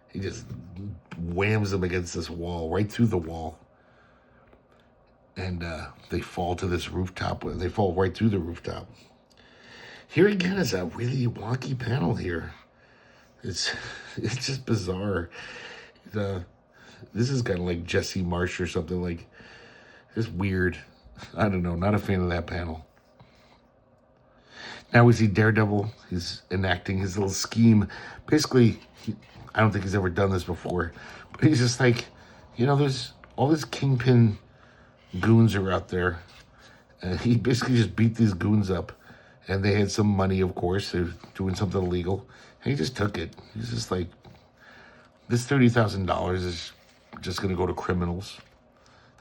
He just whams them against this wall, right through the wall. And they fall to this rooftop. They fall right through the rooftop. Here again is a really wonky panel here. It's just bizarre. This is kind of like Jesse Marsh or something, like, it's weird. I don't know, not a fan of that panel. Now we see Daredevil. He's enacting his little scheme. Basically, I don't think he's ever done this before, but he's just like, there's all these Kingpin goons are out there. He basically just beat these goons up, and they had some money, of course. They're doing something illegal, and he just took it. He's just like, this $30,000 is just going to go to criminals.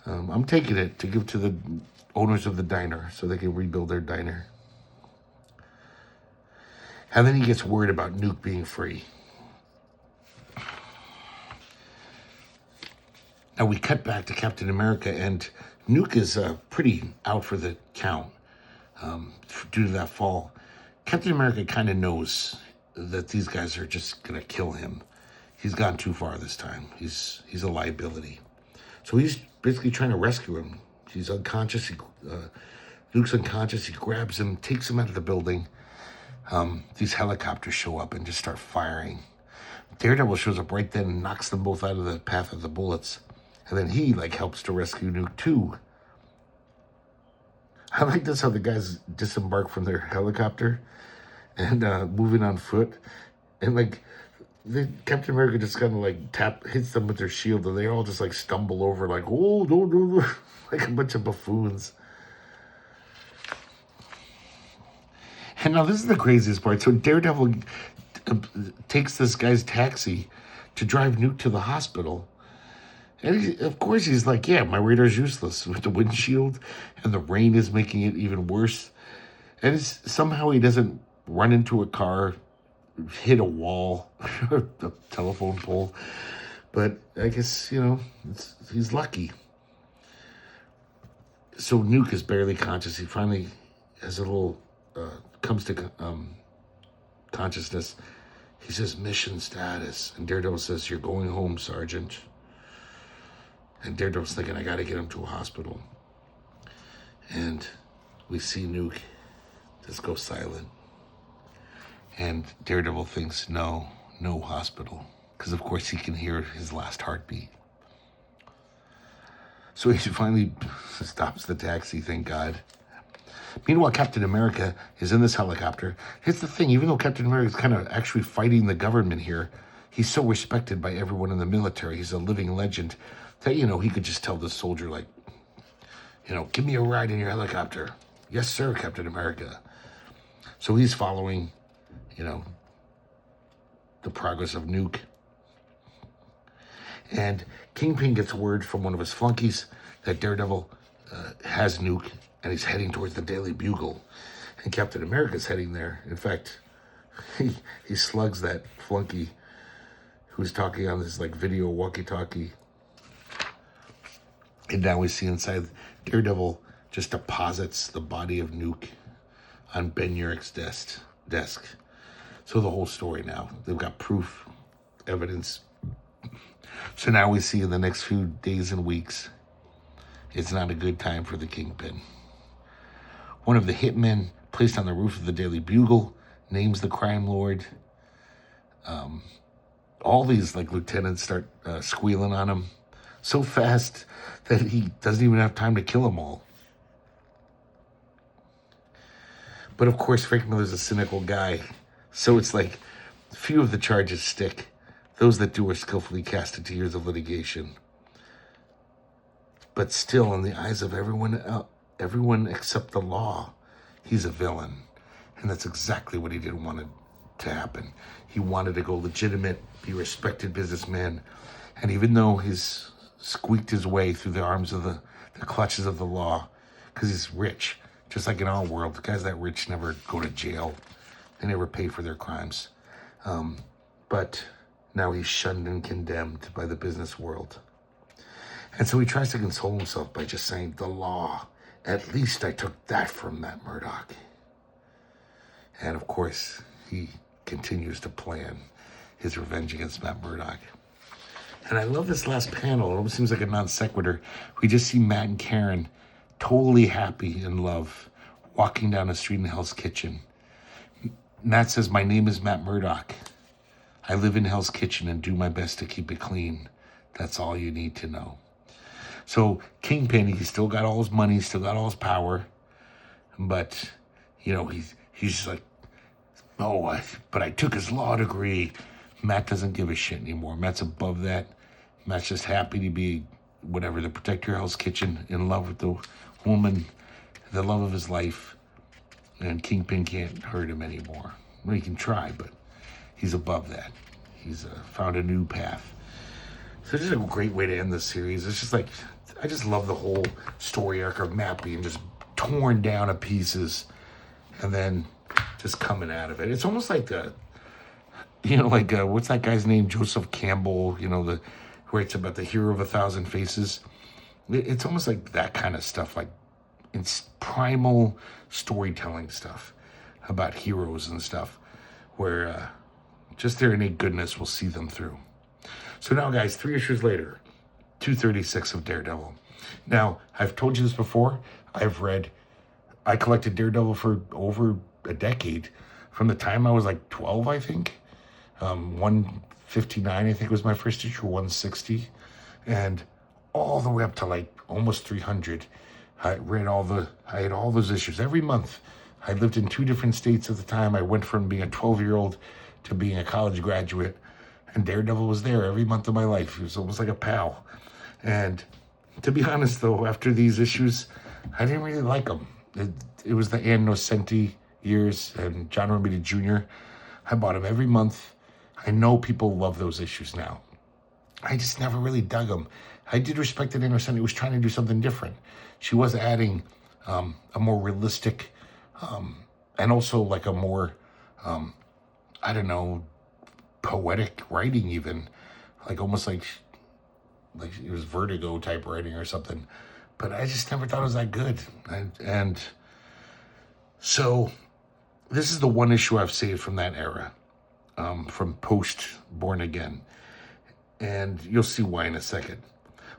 I'm taking it to give to the owners of the diner so they can rebuild their diner. And then he gets worried about Nuke being free. Now we cut back to Captain America, and Nuke is pretty out for the count due to that fall. Captain America kind of knows that these guys are just going to kill him. He's gone too far this time. He's a liability. So he's basically trying to rescue him. He's unconscious. Luke's unconscious. He grabs him, takes him out of the building. These helicopters show up and just start firing. Daredevil shows up right then and knocks them both out of the path of the bullets. And then he, helps to rescue Nuke, too. I like this, how the guys disembark from their helicopter and moving on foot. And, Captain America just kind of, hits them with their shield, and they all just, stumble over, oh, no, like a bunch of buffoons. And now this is the craziest part. So Daredevil takes this guy's taxi to drive Nuke to the hospital. And of course he's like, yeah, my radar's useless with the windshield, and the rain is making it even worse. And somehow he doesn't run into a car, hit a wall, a telephone pole. But I guess, he's lucky. So Nuke is barely conscious. He finally has a little, comes to consciousness. He says, mission status. And Daredevil says, you're going home, Sergeant. And Daredevil's thinking, I got to get him to a hospital. And we see Nuke just go silent. And Daredevil thinks, no hospital. Because, of course, he can hear his last heartbeat. So he finally stops the taxi, thank God. Meanwhile, Captain America is in this helicopter. Here's the thing, even though Captain America is kind of actually fighting the government here, he's so respected by everyone in the military. He's a living legend that, he could just tell the soldier, give me a ride in your helicopter. Yes, sir, Captain America. So he's following, the progress of Nuke. And Kingpin gets word from one of his flunkies that Daredevil has Nuke, and he's heading towards the Daily Bugle. And Captain America's heading there. In fact, he slugs that flunky who's talking on this video walkie-talkie. And now we see inside, Daredevil just deposits the body of Nuke on Ben Urich's desk. So the whole story now, they've got proof, evidence. So now we see in the next few days and weeks, it's not a good time for the Kingpin. One of the hitmen placed on the roof of the Daily Bugle names the crime lord. All these lieutenants start squealing on him so fast that he doesn't even have time to kill them all. But of course, Frank Miller's a cynical guy, so it's few of the charges stick. Those that do are skillfully cast into years of litigation. But still, in the eyes of everyone except the law, he's a villain. And that's exactly what he didn't want to happen. He wanted to go legitimate, be a respected businessman. And even though he's squeaked his way through the arms of the clutches of the law, because he's rich, just like in our world, the guys that rich never go to jail. They never pay for their crimes. But now he's shunned and condemned by the business world. And so he tries to console himself by just saying, the law, at least I took that from Matt Murdock. And of course, he continues to plan his revenge against Matt Murdock. And I love this last panel. It almost seems like a non sequitur. We just see Matt and Karen totally happy in love, walking down the street in Hell's Kitchen. Matt says, my name is Matt Murdock. I live in Hell's Kitchen and do my best to keep it clean. That's all you need to know. So Kingpin, he's still got all his money, still got all his power. But, he's just like, but I took his law degree. Matt doesn't give a shit anymore. Matt's above that. Matt's just happy to be, to protect your Hell's Kitchen, in love with the woman, the love of his life. And Kingpin can't hurt him anymore. Well, he can try, but he's above that. He's found a new path. So this is a great way to end this series. It's just I just love the whole story arc of Matt being just torn down to pieces and then just coming out of it. It's almost like what's that guy's name? Joseph Campbell, who writes about the hero of 1,000 faces. It's almost like that kind of stuff, it's primal storytelling stuff. about heroes and stuff, where just their innate goodness will see them through. So now, guys, 3 issues later, 236 of Daredevil. Now, I've told you this before. I collected Daredevil for over a decade, from the time I was like 12, I think. 159, I think, was my first issue, 160. And all the way up to like almost 300. I had all those issues every month. I lived in 2 different states at the time. I went from being a 12-year-old to being a college graduate. And Daredevil was there every month of my life. He was almost like a pal. And to be honest, though, after these issues, I didn't really like them. It was the Ann Nocenti years and John Romita Jr. I bought them every month. I know people love those issues now. I just never really dug them. I did respect that Ann Nocenti was trying to do something different. She was adding a more realistic and also like a more, I don't know, poetic writing even. Like almost like it was Vertigo type writing or something. But I just never thought it was that good. And so this is the one issue I've saved from that era, from post Born Again. And you'll see why in a second.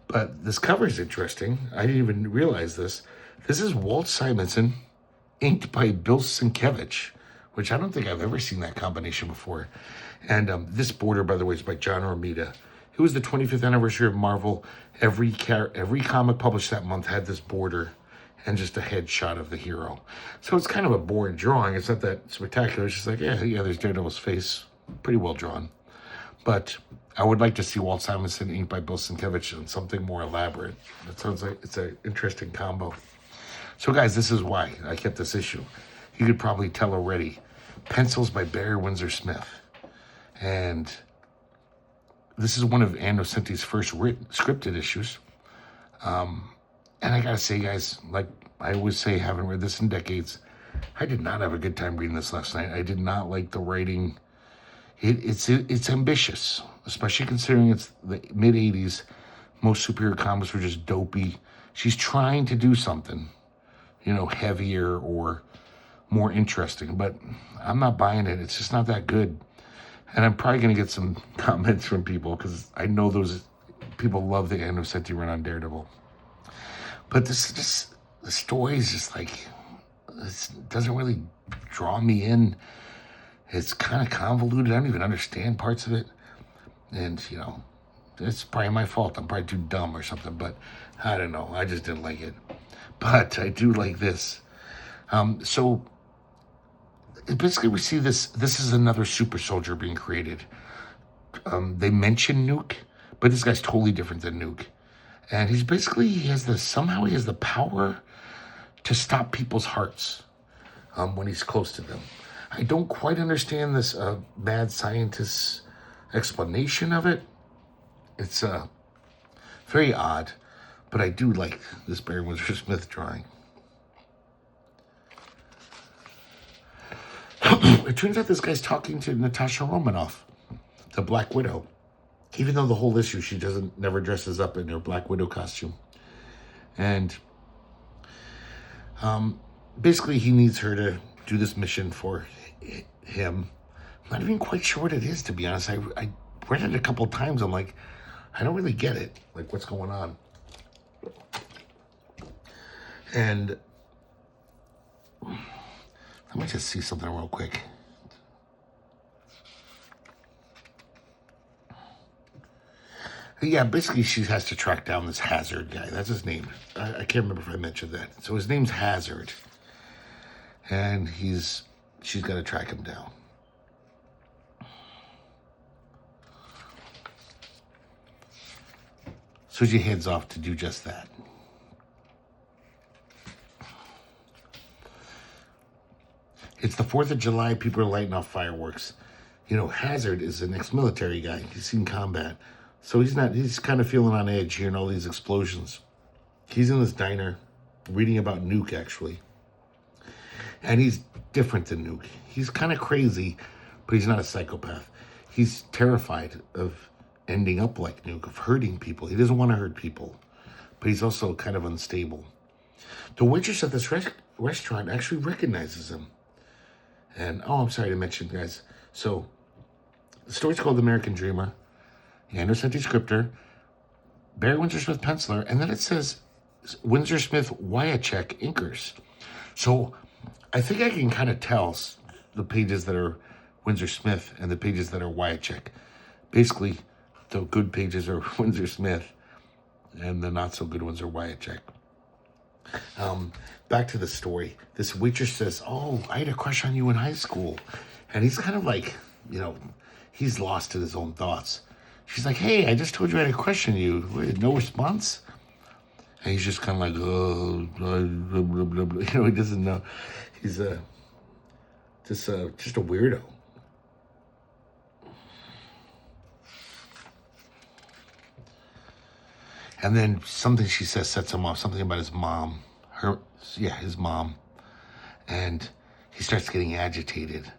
But this cover is interesting. I didn't even realize this. This is Walt Simonson, inked by Bill Sienkiewicz, which I don't think I've ever seen that combination before. And this border, by the way, is by John Romita. It was the 25th anniversary of Marvel. Every comic published that month had this border and just a headshot of the hero. So it's kind of a boring drawing. It's not that spectacular. It's just like, yeah, there's Daredevil's face. Pretty well drawn. But I would like to see Walt Simonson inked by Bill Sienkiewicz on something more elaborate. That sounds like it's an interesting combo. So, guys, this is why I kept this issue. You could probably tell already. Pencils by Barry Windsor-Smith. And this is one of Ann Nocenti's first scripted issues. And I gotta say, guys, like I always say, haven't read this in decades. I did not have a good time reading this last night. I did not like the writing. It's ambitious, especially considering it's the mid-'80s. Most superhero comics were just dopey. She's trying to do something, heavier or more interesting, but I'm not buying it. It's just not that good. And I'm probably going to get some comments from people because I know those people love the Ann Nocenti run on Daredevil. But the story is just like, it doesn't really draw me in. It's kind of convoluted. I don't even understand parts of it. And, it's probably my fault. I'm probably too dumb or something, but I don't know. I just didn't like it. But I do like this. So basically we see this is another super soldier being created. They mention Nuke, but this guy's totally different than Nuke. And he has the power to stop people's hearts when he's close to them. I don't quite understand this mad scientist's explanation of it. It's very odd, but I do like this Barry Windsor-Smith drawing. It turns out this guy's talking to Natasha Romanoff, the Black Widow. Even though the whole issue, she never dresses up in her Black Widow costume. And basically he needs her to do this mission for him. I'm not even quite sure what it is, to be honest. I read it a couple of times. I'm like, I don't really get it. Like, what's going on? And let me just see something real quick. Yeah, basically she has to track down this Hazard guy. That's his name. I can't remember if I mentioned that. So his name's Hazard. And she's got to track him down. So she heads off to do just that. It's the 4th of July. People are lighting off fireworks. Hazard is an ex-military guy. He's seen combat. So he's kind of feeling on edge hearing all these explosions. He's in this diner reading about Nuke, actually. And he's different than Nuke. He's kind of crazy, but he's not a psychopath. He's terrified of ending up like Nuke, of hurting people. He doesn't want to hurt people, but he's also kind of unstable. The waitress at this restaurant actually recognizes him. And, oh, I'm sorry to mention, guys. So, the story's called The American Dreamer. Anderson Scripter, Barry Windsor-Smith penciler, and then it says Windsor-Smith Wyachek inkers. So I think I can kind of tell the pages that are Windsor-Smith and the pages that are Wyachek. Basically, the good pages are Windsor-Smith and the not so good ones are Wyachek. Back to the story. This waitress says, oh, I had a crush on you in high school. And he's kind of like, he's lost in his own thoughts. She's like, hey, I just told you I had a crush on you. No response? And he's just kind of like, oh, blah, blah, blah, blah. He doesn't know. He's just a weirdo. And then something she says sets him off, something about his mom. His mom. And he starts getting agitated.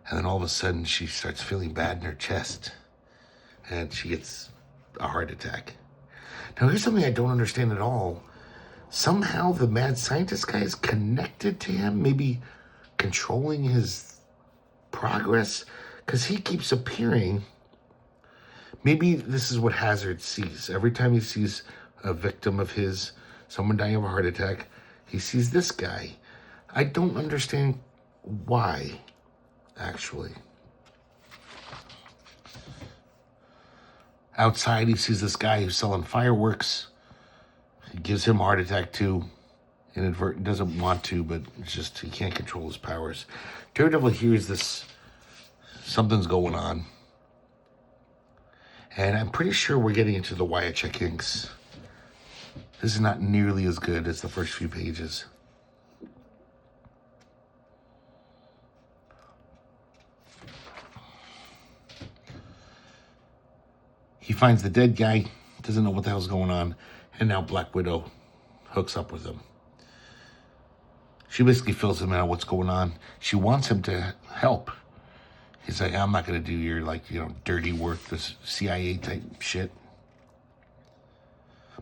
And then all of a sudden she starts feeling bad in her chest. And she gets a heart attack. Now, here's something I don't understand at all. Somehow the mad scientist guy is connected to him, maybe controlling his progress, because he keeps appearing. Maybe this is what Hazard sees. Every time he sees a victim of his, someone dying of a heart attack, he sees this guy. I don't understand why, actually. Outside, he sees this guy who's selling fireworks. He gives him a heart attack, too. Inadvertent, doesn't want to, but it's just he can't control his powers. Daredevil hears this. Something's going on. And I'm pretty sure we're getting into the Wyachek inks. This is not nearly as good as the first few pages. He finds the dead guy, doesn't know what the hell's going on, and now Black Widow hooks up with him. She basically fills him in on what's going on. She wants him to help. He's like, I'm not going to do your, dirty work, this CIA type shit.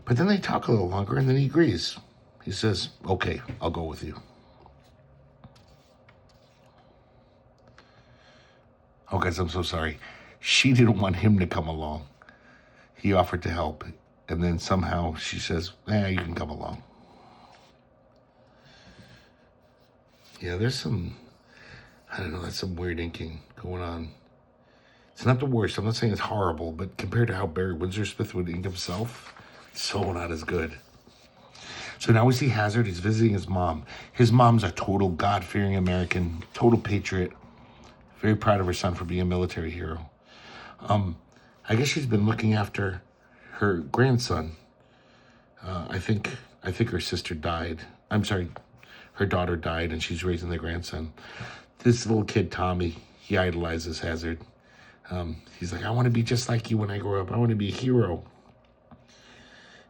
But then they talk a little longer, and then he agrees. He says, okay, I'll go with you. Oh, guys, I'm so sorry. She didn't want him to come along. He offered to help, and then somehow she says, you can come along. Yeah, there's some, that's some weird inking going on. It's not the worst. I'm not saying it's horrible, but compared to how Barry Windsor-Smith would ink himself, it's so not as good. So now we see Hazard. He's visiting his mom. His mom's a total God-fearing American, total patriot. Very proud of her son for being a military hero. I guess she's been looking after her grandson. I think her sister died. I'm sorry, her daughter died, and she's raising the grandson. This little kid, Tommy, he idolizes Hazard. He's like, I want to be just like you when I grow up. I want to be a hero.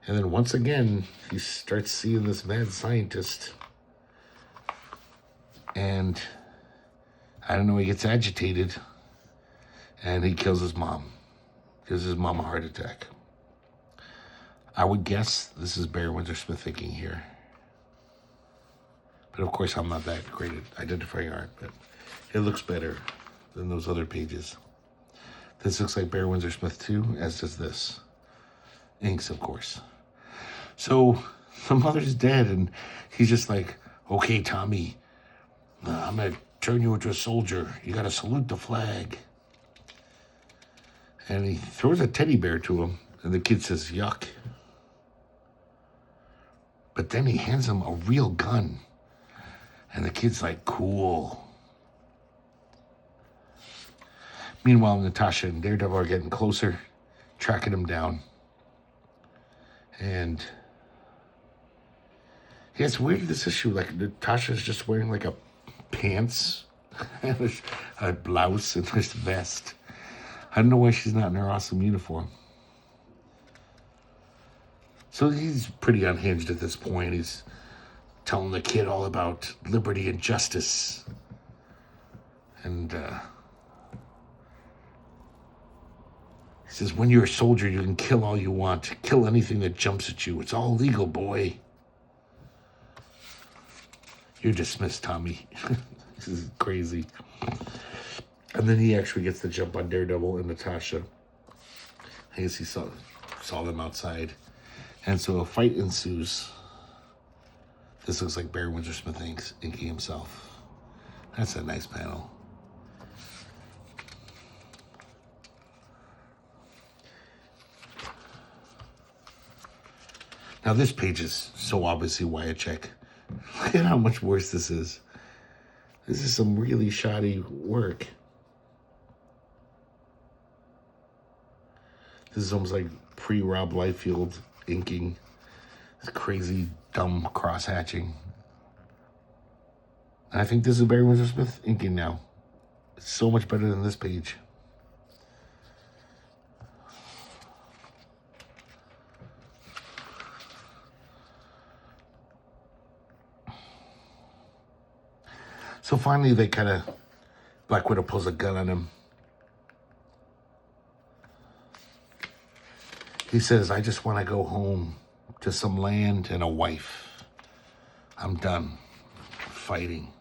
And then once again, he starts seeing this mad scientist. And I don't know, he gets agitated. And he kills his mom. Gives his mom a heart attack. I would guess this is Barry Windsor-Smith thinking here. But of course, I'm not that great at identifying art, but it looks better than those other pages. This looks like Barry Windsor-Smith too, as does this. Inks, of course. So the mother's dead, and he's just like, okay, Tommy, I'm going to turn you into a soldier. You got to salute the flag. And he throws a teddy bear to him, and the kid says, yuck. But then he hands him a real gun. And the kid's like, cool. Meanwhile, Natasha and Daredevil are getting closer, tracking him down. And yeah, it's weird, this issue. Like, Natasha's just wearing like a pants, and a blouse, and this vest. I don't know why she's not in her awesome uniform. So he's pretty unhinged at this point. He's telling the kid all about liberty and justice. And he says, when you're a soldier, you can kill all you want. Kill anything that jumps at you. It's all legal, boy. You're dismissed, Tommy. This is crazy. And then he actually gets the jump on Daredevil and Natasha. I guess he saw them outside. And so a fight ensues. This looks like Barry Windsor-Smith inking himself. That's a nice panel. Now this page is so obviously Wyatt. Look at how much worse this is. This is some really shoddy work. This is almost like pre-Rob Liefeld inking. This crazy, dumb cross-hatching. And I think this is Barry Windsor-Smith inking now. It's so much better than this page. So finally, they kind of, Black Widow pulls a gun on him. He says, I just want to go home to some land and a wife. I'm done fighting.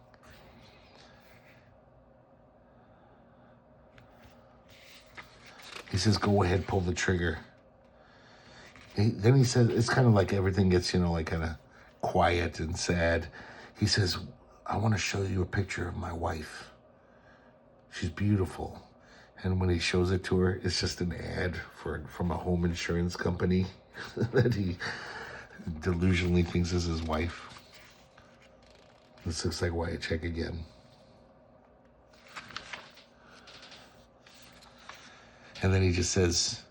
He says, go ahead, pull the trigger. Then he says, it's kind of like everything gets, like kind of quiet and sad. He says, I want to show you a picture of my wife. She's beautiful. And when he shows it to her, it's just an ad from a home insurance company that he delusionally thinks is his wife. This looks like Wyatt again. And then he just says,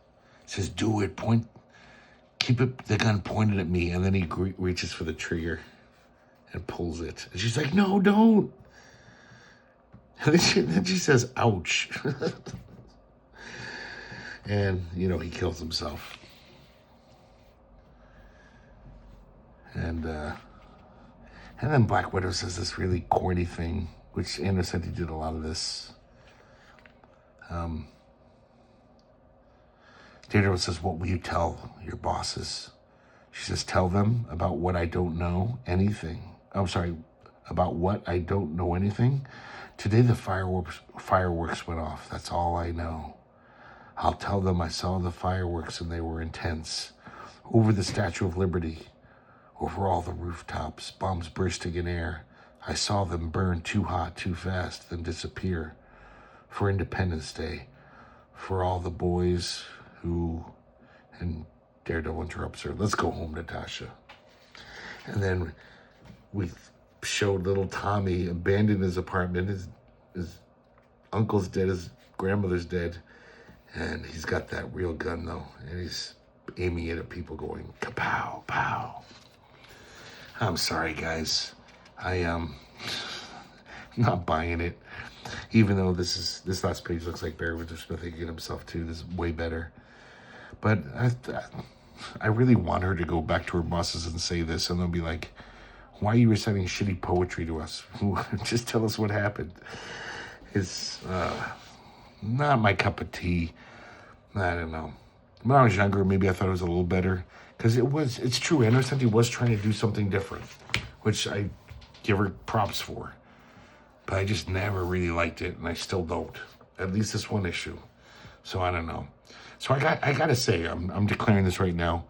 do it, keep the gun pointed at me. And then he reaches for the trigger and pulls it. And she's like, no, don't. And then she says, ouch. And, he kills himself. And then Black Widow says this really corny thing, which Anna said he did a lot of this. Daredevil says, what will you tell your bosses? She says, tell them about what I don't know anything. I'm sorry, about what I don't know anything. Today the fireworks went off. That's all I know. I'll tell them I saw the fireworks and they were intense. Over the Statue of Liberty, over all the rooftops, bombs bursting in air. I saw them burn too hot, too fast, then disappear. For Independence Day, for all the boys who... And Daredevil interrupts her. Let's go home, Natasha. And then we showed little Tommy abandoned his apartment. His uncle's dead, his grandmother's dead. And he's got that real gun, though. And he's aiming it at people going, kapow, pow. I'm sorry, guys. I am not buying it. Even though this last page looks like Barry Windsor-Smith thinking himself, too. This is way better. But I really want her to go back to her bosses and say this. And they'll be like, why are you reciting shitty poetry to us? Just tell us what happened. It's not my cup of tea. I don't know. When I was younger, maybe I thought it was a little better. Because it's true. Anna Santi was trying to do something different, which I give her props for. But I just never really liked it, and I still don't. At least this one issue. So I don't know. So I gotta say, I'm declaring this right now.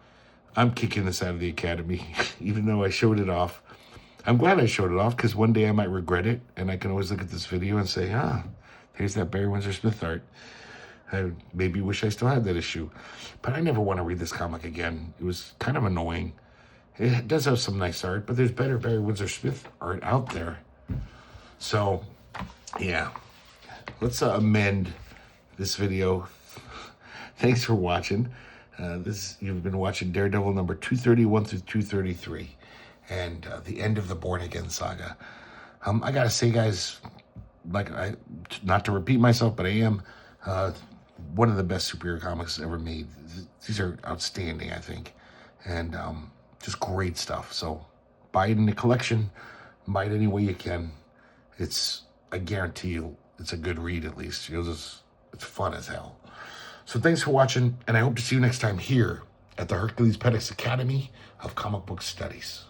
I'm kicking this out of the Academy, even though I showed it off. I'm glad I showed it off, because one day I might regret it, and I can always look at this video and say, there's that Barry Windsor-Smith art. I maybe wish I still had that issue. But I never want to read this comic again. It was kind of annoying. It does have some nice art, but there's better Barry Windsor-Smith art out there. So, yeah. Let's amend this video. Thanks for watching. You've been watching Daredevil number 231 through 233. And the end of the Born Again saga. I gotta say, guys, not to repeat myself, but I am one of the best superhero comics ever made. These are outstanding, I think, and just great stuff. So buy it in the collection, buy it any way you can. I guarantee you, it's a good read at least. It's fun as hell. So thanks for watching, and I hope to see you next time here at the Herculespetix Academy of Comic Book Studies.